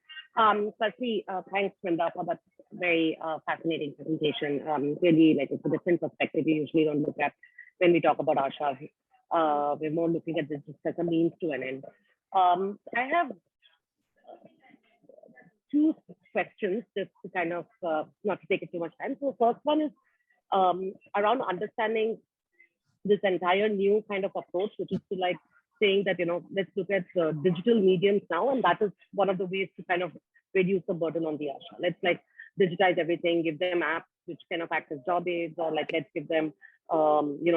Firstly, thanks, Vrinda, for that very fascinating presentation. Really, like, it's a different perspective we usually don't look at when we talk about ASHAs. We're more looking at this just as a means to an end. I have two questions just to kind of, not to take it too much time. So first one is around understanding this entire new kind of approach, which is to like saying that, let's look at digital mediums now, and that is one of the ways to kind of reduce the burden on the ASHA. Let's like digitize everything, give them apps which kind of act as job aids, or like let's give them,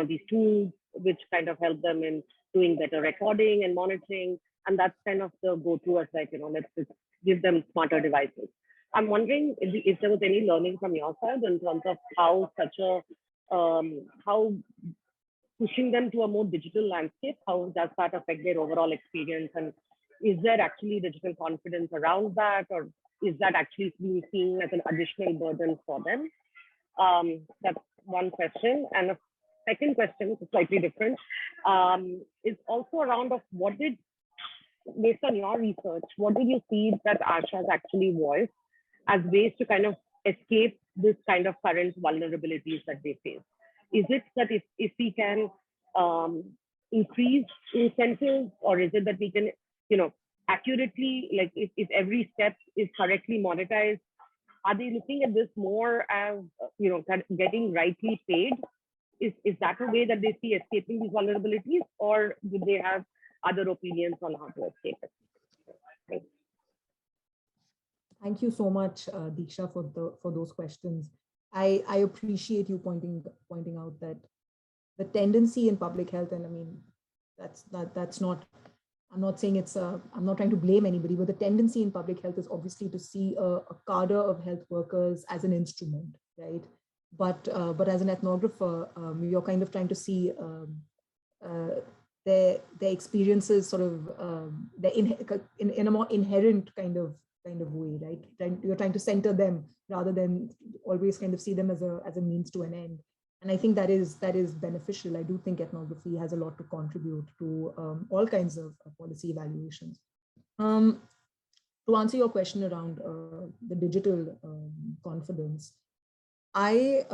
these tools which kind of help them in doing better recording and monitoring. And that's kind of the go-to as like, let's just give them smarter devices. I'm wondering if there was any learning from your side in terms of how how pushing them to a more digital landscape, how does that affect their overall experience? And is there actually digital confidence around that? Or is that actually being seen as an additional burden for them? That's one question. And a second question, which is slightly different, is also around of based on your research, what did you see that ASHAs actually voiced as ways to kind of escape this kind of current vulnerabilities that they face? Is it that if we can increase incentives, or is it that we can, accurately, like if every step is correctly monetized, are they looking at this more as, getting rightly paid? Is that a way that they see escaping these vulnerabilities, or do they have other opinions on how to escape it? Thanks. Thank you so much, Diksha, for those questions. I appreciate you pointing out that the tendency in public health, and I mean, that's not, I'm not saying I'm not trying to blame anybody, but the tendency in public health is obviously to see a cadre of health workers as an instrument, right? But as an ethnographer, you're kind of trying to see their experiences sort of in a more inherent kind of way, right? You're trying to center them rather than always kind of see them as a means to an end. And I think that is beneficial. I do think ethnography has a lot to contribute to all kinds of policy evaluations. To answer your question around the digital confidence, I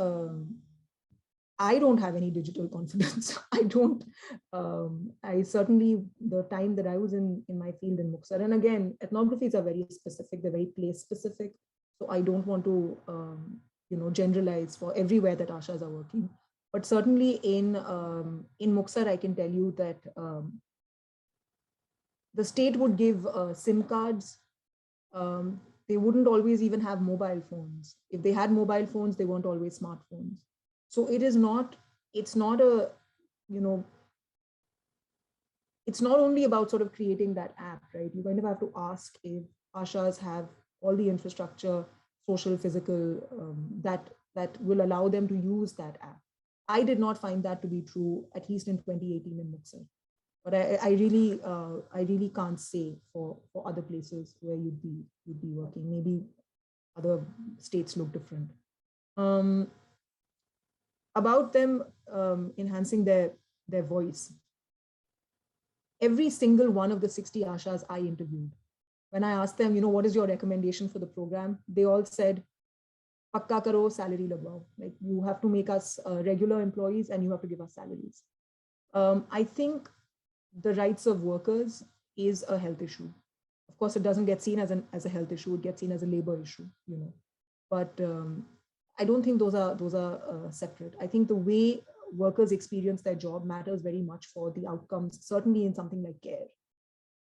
don't have any digital confidence. I certainly, the time that I was in my field in Muxar, and again, ethnographies are very specific, they're very place specific. So I don't want to, generalize for everywhere that ASHAs are working. But certainly in Muxar, I can tell you that the state would give SIM cards. They wouldn't always even have mobile phones. If they had mobile phones, they weren't always smartphones. So it's not only about sort of creating that app, right? You kind of have to ask if ASHAs have all the infrastructure, social, physical, that will allow them to use that app. I did not find that to be true, at least in 2018 in Muxar. But I really can't say for other places where you'd be working. Maybe other states look different. About them enhancing their voice. Every single one of the 60 ASHAs I interviewed when I asked them, what is your recommendation for the program? They all said, pakka karo, salary lagwao. Like, you have to make us regular employees and you have to give us salaries. I think the rights of workers is a health issue. Of course, it doesn't get seen as a health issue. It gets seen as a labor issue, But I don't think those are separate. I think the way workers experience their job matters very much for the outcomes, certainly in something like care.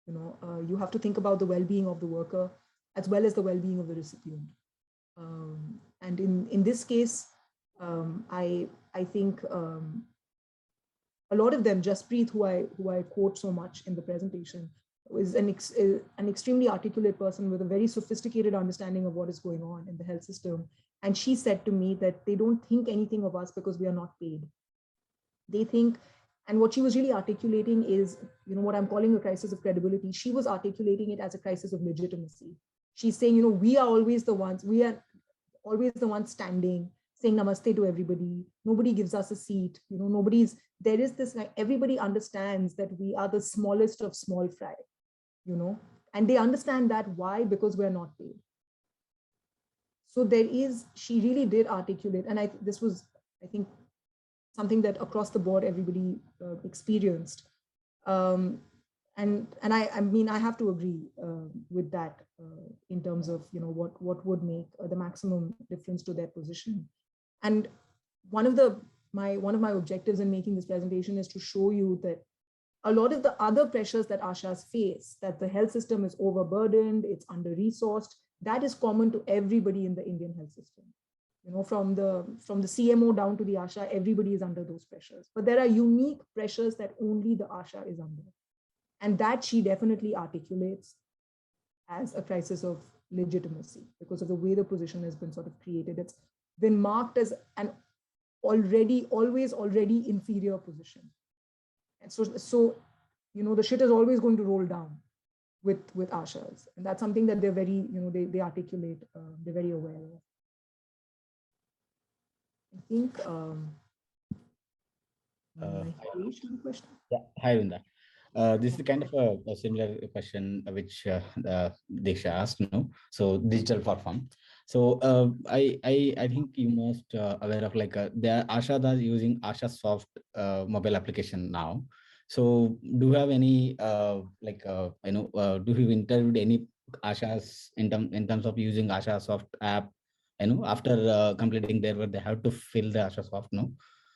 You have to think about the well-being of the worker as well as the well-being of the recipient. And in this case, I think a lot of them, Jaspreet, who I quote so much in the presentation, is an extremely articulate person with a very sophisticated understanding of what is going on in the health system. And she said to me that they don't think anything of us because we are not paid. They think, and what she was really articulating is, what I'm calling a crisis of credibility. She was articulating it as a crisis of legitimacy. She's saying, we are always the ones standing, saying namaste to everybody. Nobody gives us a seat. There is this, like, everybody understands that we are the smallest of small fry, and they understand that. Why? Because we're not paid. So she really did articulate, and this was, I think, something that across the board everybody experienced. And I mean, I have to agree with that in terms of, what would make the maximum difference to their position. And one of my objectives in making this presentation is to show you that a lot of the other pressures that ASHAs face, that the health system is overburdened, it's under-resourced, that is common to everybody in the Indian health system. From the CMO down to the ASHA, everybody is under those pressures. But there are unique pressures that only the ASHA is under. And that she definitely articulates as a crisis of legitimacy because of the way the position has been sort of created. It's been marked as an always inferior position. And so the shit is always going to roll down with ASHAs. And that's something that they're very, they articulate, they're very aware of. I think, question? Yeah, hi, Vrinda. This is kind of a similar question which Diksha asked, so digital platform. So I think you must aware of, like, the ASHAs are using ASHA Soft mobile application now. So do you have any do you interviewed any ASHAs in terms of using ASHA Soft app? After completing their work, they have to fill the ASHA Soft,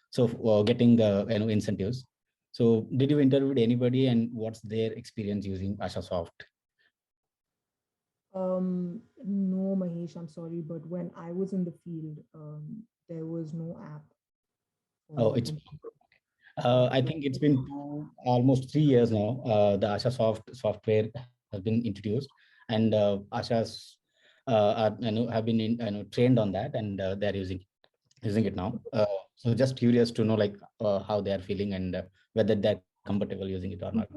so getting the incentives. So did you interview anybody, and what's their experience using ASHA Soft? No, Mahesh, I'm sorry, but when I was in the field, there was no app. Oh, it's I think it's been almost 3 years now. The ASHA Soft software has been introduced, and ASHAs have been trained on that, and they're using it now. So just curious to know, like, how they are feeling and whether they're comfortable using it or not.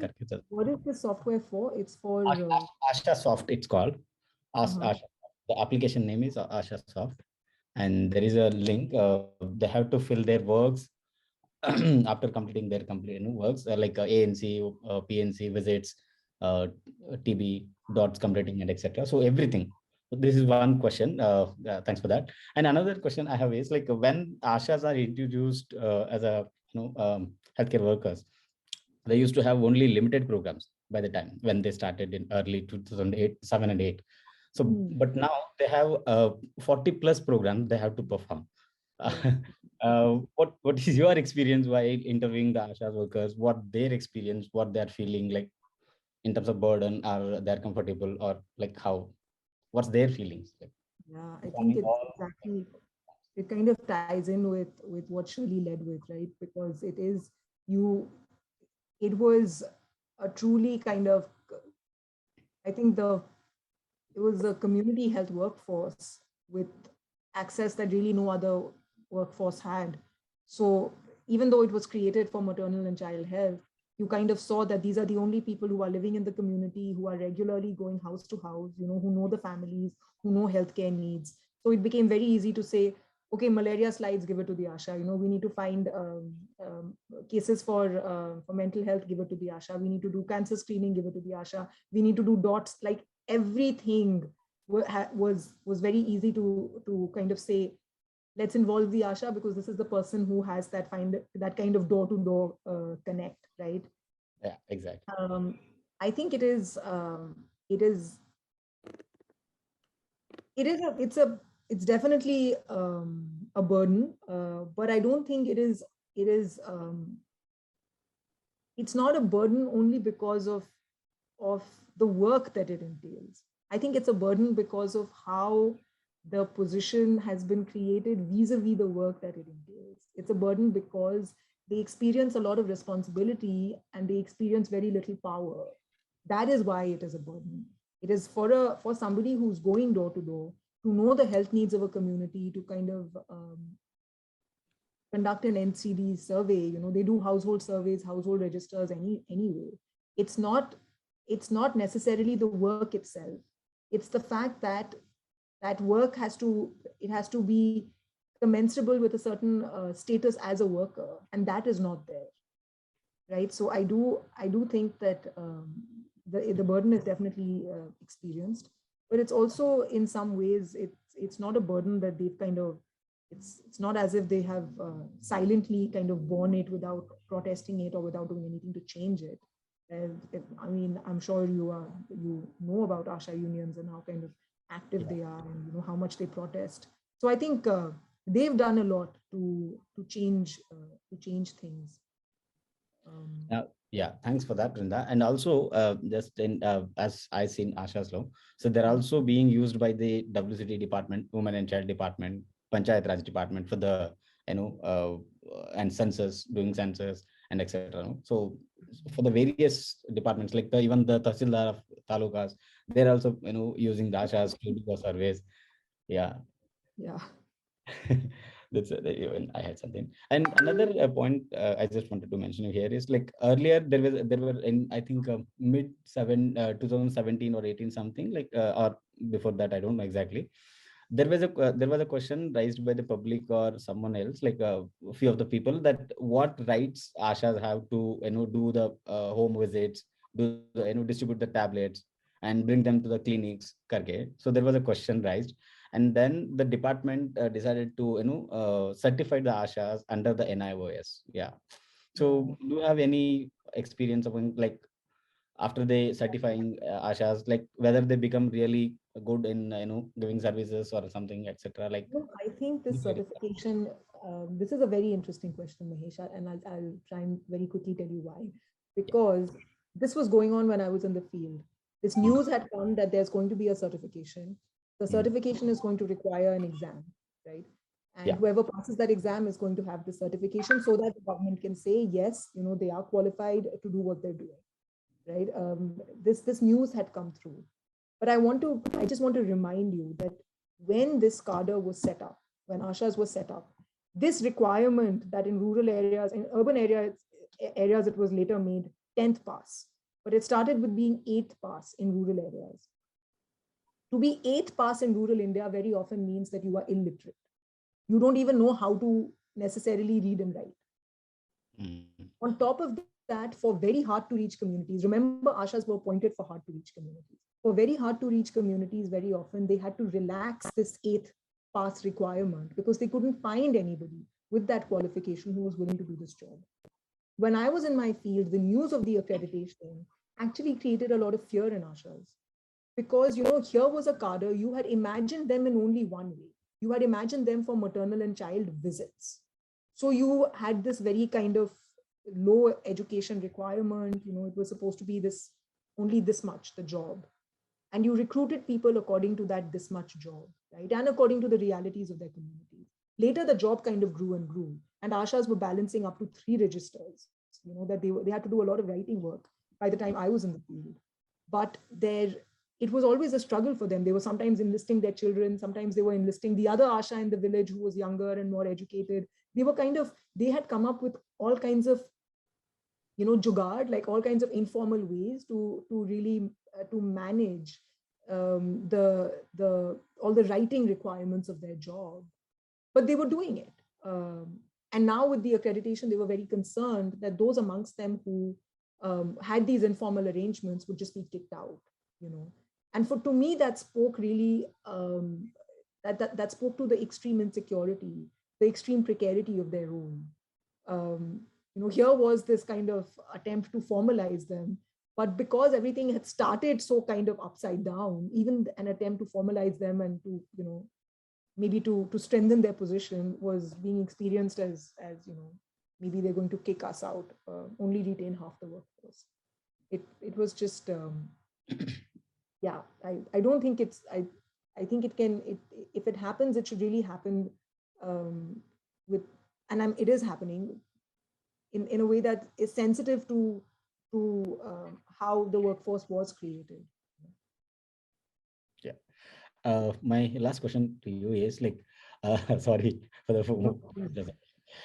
What is the software for? It's for ASHA Soft, it's called. ASHA. The application name is ASHA Soft, and there is a link. They have to fill their works after completing their works, like ANC, PNC visits, TB dots completing, and etc. So everything. So this is one question. Thanks for that. And another question I have is, like, when ASHAs are introduced as a healthcare workers, they used to have only limited programs by the time when they started in early 2008, 7 and 8. So, but now they have 40 plus programs they have to perform. What is your experience while interviewing the ASHA workers? What their experience, what they're feeling like in terms of burden, are they're comfortable, or like what's their feelings like? Yeah, I think it's exactly, it kind of ties in with what Shirley led with, right? Because it was a truly kind of, I think it was a community health workforce with access that really no other workforce had. So even though it was created for maternal and child health, you kind of saw that these are the only people who are living in the community, who are regularly going house to house, who know the families, who know healthcare needs. So it became very easy to say, okay, malaria slides, give it to the ASHA. We need to find cases for mental health, give it to the ASHA. We need to do cancer screening, give it to the ASHA. We need to do dots. Like, everything was very easy to kind of say, let's involve the Asha because this is the person who has that kind of door-to-door connect, right? Yeah, exactly. I think it's definitely a burden, but I don't think it's not a burden only because of the work that it entails. I think it's a burden because of how the position has been created vis-a-vis the work that it entails. It's a burden because they experience a lot of responsibility and they experience very little power. That is why it is a burden. It is for somebody who's going door to door to know the health needs of a community, to kind of conduct an NCD survey. They do household surveys, household registers anyway. It's not necessarily the work itself. It's the fact that that work has to be commensurable with a certain status as a worker, and that is not there, right? So I do think that the burden is definitely experienced, but it's also in some ways it's not a burden that they've kind of it's not as if they have silently kind of borne it without protesting it or without doing anything to change it. I mean, I'm sure you know about Asha unions and how kind of active they are, and how much they protest. So I think they've done a lot to change things. Yeah, thanks for that, Vrinda. And also, just in as I seen Asha's law, so they're also being used by the WCD department, Women and Child Department, Panchayat Raj Department for the and census, doing census and etc. So for the various departments, like even the Tahsildar of talukas, they're also using the Ashas to do the surveys. Yeah. That's even I had something. And another point I just wanted to mention here is, like, earlier there were in, I think, mid 2017 or 18 something, like or before that, I don't know exactly. There was a question raised by the public or someone else, like a few of the people, that what rights Ashas have to do the home visits, do the, distribute the tablets and bring them to the clinics. Karke. So there was a question raised, and then the department decided to certify the Ashas under the NIOS. Yeah. So do you have any experience of, like, after they certifying Ashas, like whether they become really good in giving services or something, etc.? Like, I think this certification, this is a very interesting question, Mahesh, and I'll try and very quickly tell you why. Because this was going on when I was in the field. This news had come that there's going to be a certification. The certification is going to require an exam, right? And whoever passes that exam is going to have the certification, so that the government can say, yes, they are qualified to do what they're doing, right? This news had come through. But I just want to remind you that when this cadre was set up, when Ashas was set up, this requirement that in rural areas, in urban areas it was later made 10th pass, but it started with being 8th pass in rural areas. To be 8th pass in rural India very often means that you are illiterate. You don't even know how to necessarily read and write. On top of that, for very hard to reach communities, remember Ashas were appointed for hard to reach communities. For very hard to reach communities, very often they had to relax this 8th pass requirement because they couldn't find anybody with that qualification who was willing to do this job. When I was in my field, the news of the accreditation actually created a lot of fear in Ashas. Because, here was a cadre, you had imagined them in only one way. You had imagined them for maternal and child visits. So you had this very kind of low education requirement, it was supposed to be only this much, the job. And you recruited people according to that this much job, right? And according to the realities of their community. Later, the job kind of grew and grew. And Ashas were balancing up to 3 registers, that they had to do a lot of writing work by the time I was in the field. But it was always a struggle for them. They were sometimes enlisting their children. Sometimes they were enlisting the other Asha in the village who was younger and more educated. They had come up with all kinds of, jugaad, like all kinds of informal ways to really to manage all the writing requirements of their job. But they were doing it. And now with the accreditation, they were very concerned that those amongst them who had these informal arrangements would just be kicked out, And to me, that spoke really, that spoke to the extreme insecurity, the extreme precarity of their role. Here was this kind of attempt to formalize them, but because everything had started so kind of upside down, even an attempt to formalize them and to, maybe to strengthen their position was being experienced as maybe they're going to kick us out, only retain half the workforce. It was just, yeah, I don't think it's, I think it can, if it happens, it should really happen with, and it is happening in a way that is sensitive to how the workforce was created. Yeah. My last question to you is like, sorry for the.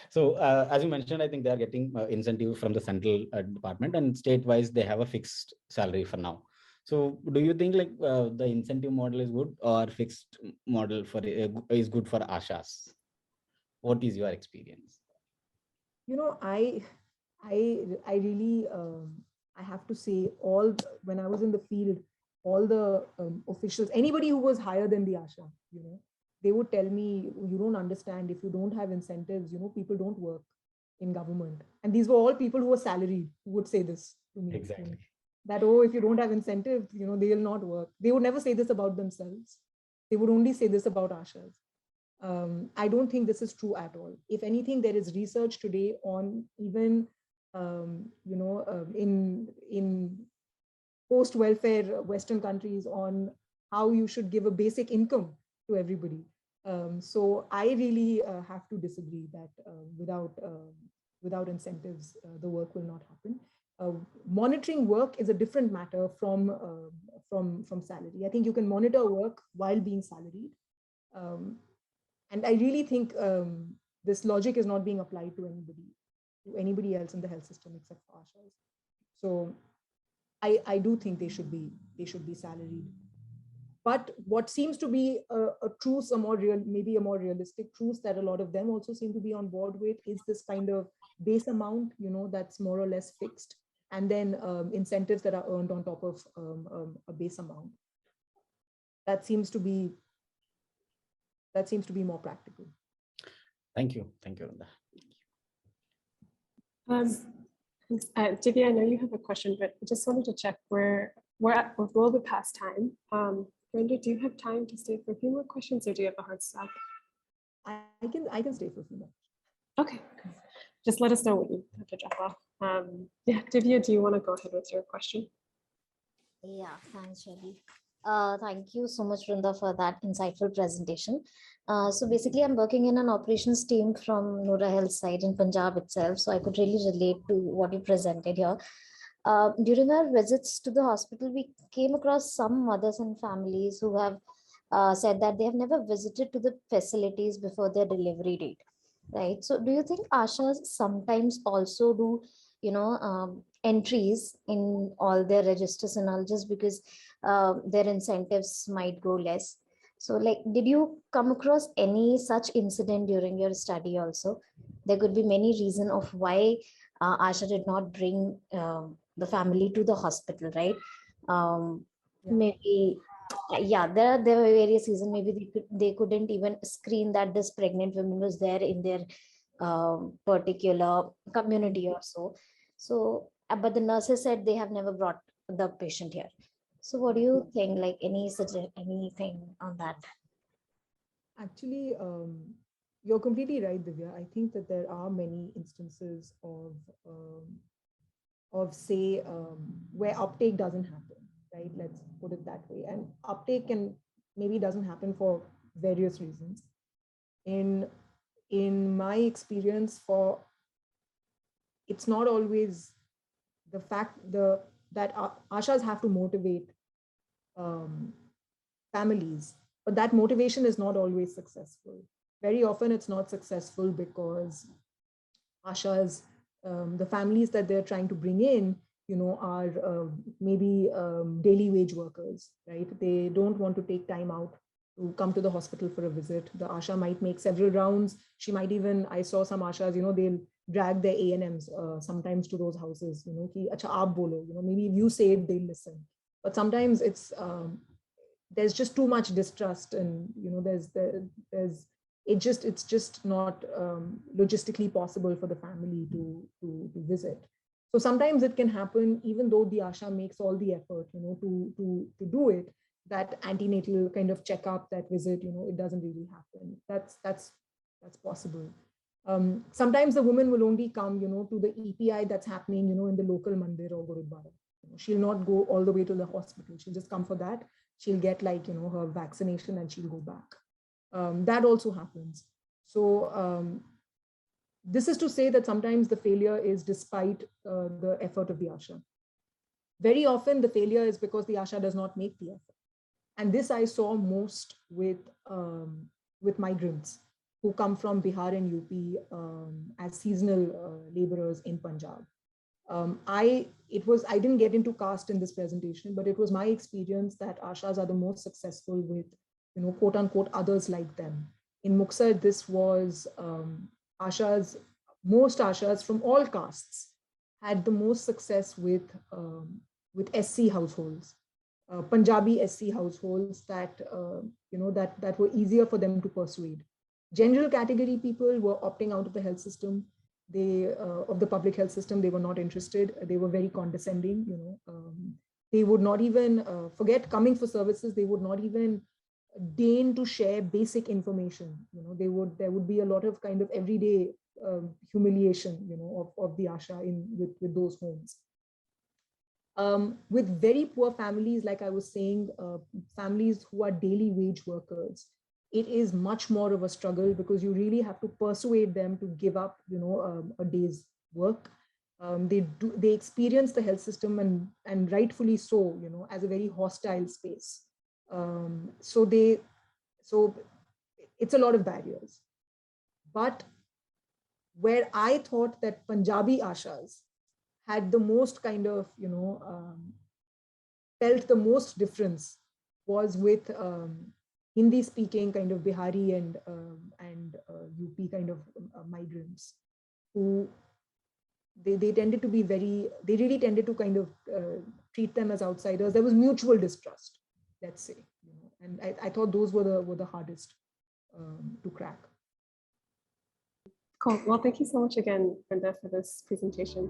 So as you mentioned, I think they are getting incentive from the central department, and state-wise they have a fixed salary for now. So do you think like the incentive model is good, or fixed model for is good for ASHAs? What is your experience? I really, I have to say, when I was in the field, all the officials, anybody who was higher than the ASHA, they would tell me, you don't understand, if you don't have incentives, people don't work in government. And these were all people who were salaried who would say this to me. Exactly. That, oh, if you don't have incentives, they will not work. They would never say this about themselves. They would only say this about ASHAs. I don't think this is true at all. If anything, there is research today on even, in post-welfare Western countries on how you should give a basic income to everybody. So I really have to disagree that without incentives, the work will not happen. Monitoring work is a different matter from salary. I think you can monitor work while being salaried. And I really think this logic is not being applied to anybody else in the health system except for ASHAs. So I do think they should be salaried. But what seems to be a truth, maybe a more realistic truth that a lot of them also seem to be on board with, is this kind of base amount, that's more or less fixed, and then incentives that are earned on top of a base amount. That seems to be more practical. Thank you, Vrinda. Divya, I know you have a question, but I just wanted to check we're a little bit past time. Vrinda, do you have time to stay for a few more questions, or do you have a hard stop? I can stay for a few more. Okay, just let us know when you have to drop off. Yeah, Divya, do you want to go ahead with your question? Yeah, thanks, Shelly. Thank you so much, Vrinda, for that insightful presentation. So basically, I'm working in an operations team from Noora Health side in Punjab itself, so I could really relate to what you presented here. During our visits to the hospital, we came across some mothers and families who have said that they have never visited to the facilities before their delivery date, right? So do you think ASHAs sometimes also do, entries in all their registers and all, just because their incentives might go less? So like, did you come across any such incident during your study also? There could be many reasons of why ASHA did not bring the family to the hospital, right? Maybe, yeah, there were various reasons. Maybe they couldn't even screen that this pregnant woman was there in their particular community or so. So, but the nurses said they have never brought the patient here. So what do you think, like anything on that? Actually, you're completely right, Divya. I think that there are many instances of say, where uptake doesn't happen, right? Let's put it that way. And uptake maybe doesn't happen for various reasons. In my experience, it's not always the fact that ASHAs have to motivate families, but that motivation is not always successful. Very often it's not successful because ASHAs, the families that they're trying to bring in, are maybe daily wage workers, right? They don't want to take time out to come to the hospital for a visit. The ASHA might make several rounds. She might even, I saw some ASHAs, they'll drag their ANMs sometimes to those houses, ki, acha, aap bolo, maybe if you say it, they'll listen. But sometimes it's there's just too much distrust, and it's just not logistically possible for the family to visit. So sometimes it can happen, even though the ASHA makes all the effort, to do it, that antenatal kind of checkup, that visit, it doesn't really happen. That's possible. Sometimes the woman will only come, to the EPI that's happening, in the local mandir or gurudwara. She'll not go all the way to the hospital. She'll just come for that. She'll get her vaccination and she'll go back. That also happens. So this is to say that sometimes the failure is despite the effort of the ASHA. Very often the failure is because the ASHA does not make the effort. And this I saw most with migrants who come from Bihar and UP as seasonal laborers in Punjab. I didn't get into caste in this presentation, but it was my experience that ASHAs are the most successful with, quote unquote, others like them. In Muksar, this was most ASHAs from all castes had the most success with SC households, Punjabi SC households that were easier for them to persuade. General category people were opting out of the health system. Of the public health system, they were not interested. They were very condescending. They would not even forget coming for services. They would not even deign to share basic information. There would be a lot of kind of everyday humiliation, of the ASHA with those homes. With very poor families, like I was saying, families who are daily wage workers, it is much more of a struggle because you really have to persuade them to give up, a day's work. They experience the health system and rightfully so, as a very hostile space. So it's a lot of barriers. But where I thought that Punjabi ASHAs had the most kind of, felt the most difference was with Hindi speaking kind of Bihari and UP kind of migrants who they tended to be they really tended to kind of treat them as outsiders. There was mutual distrust, let's say, and I thought those were the hardest to crack. Cool. Well, thank you so much again, Vrinda, for this presentation.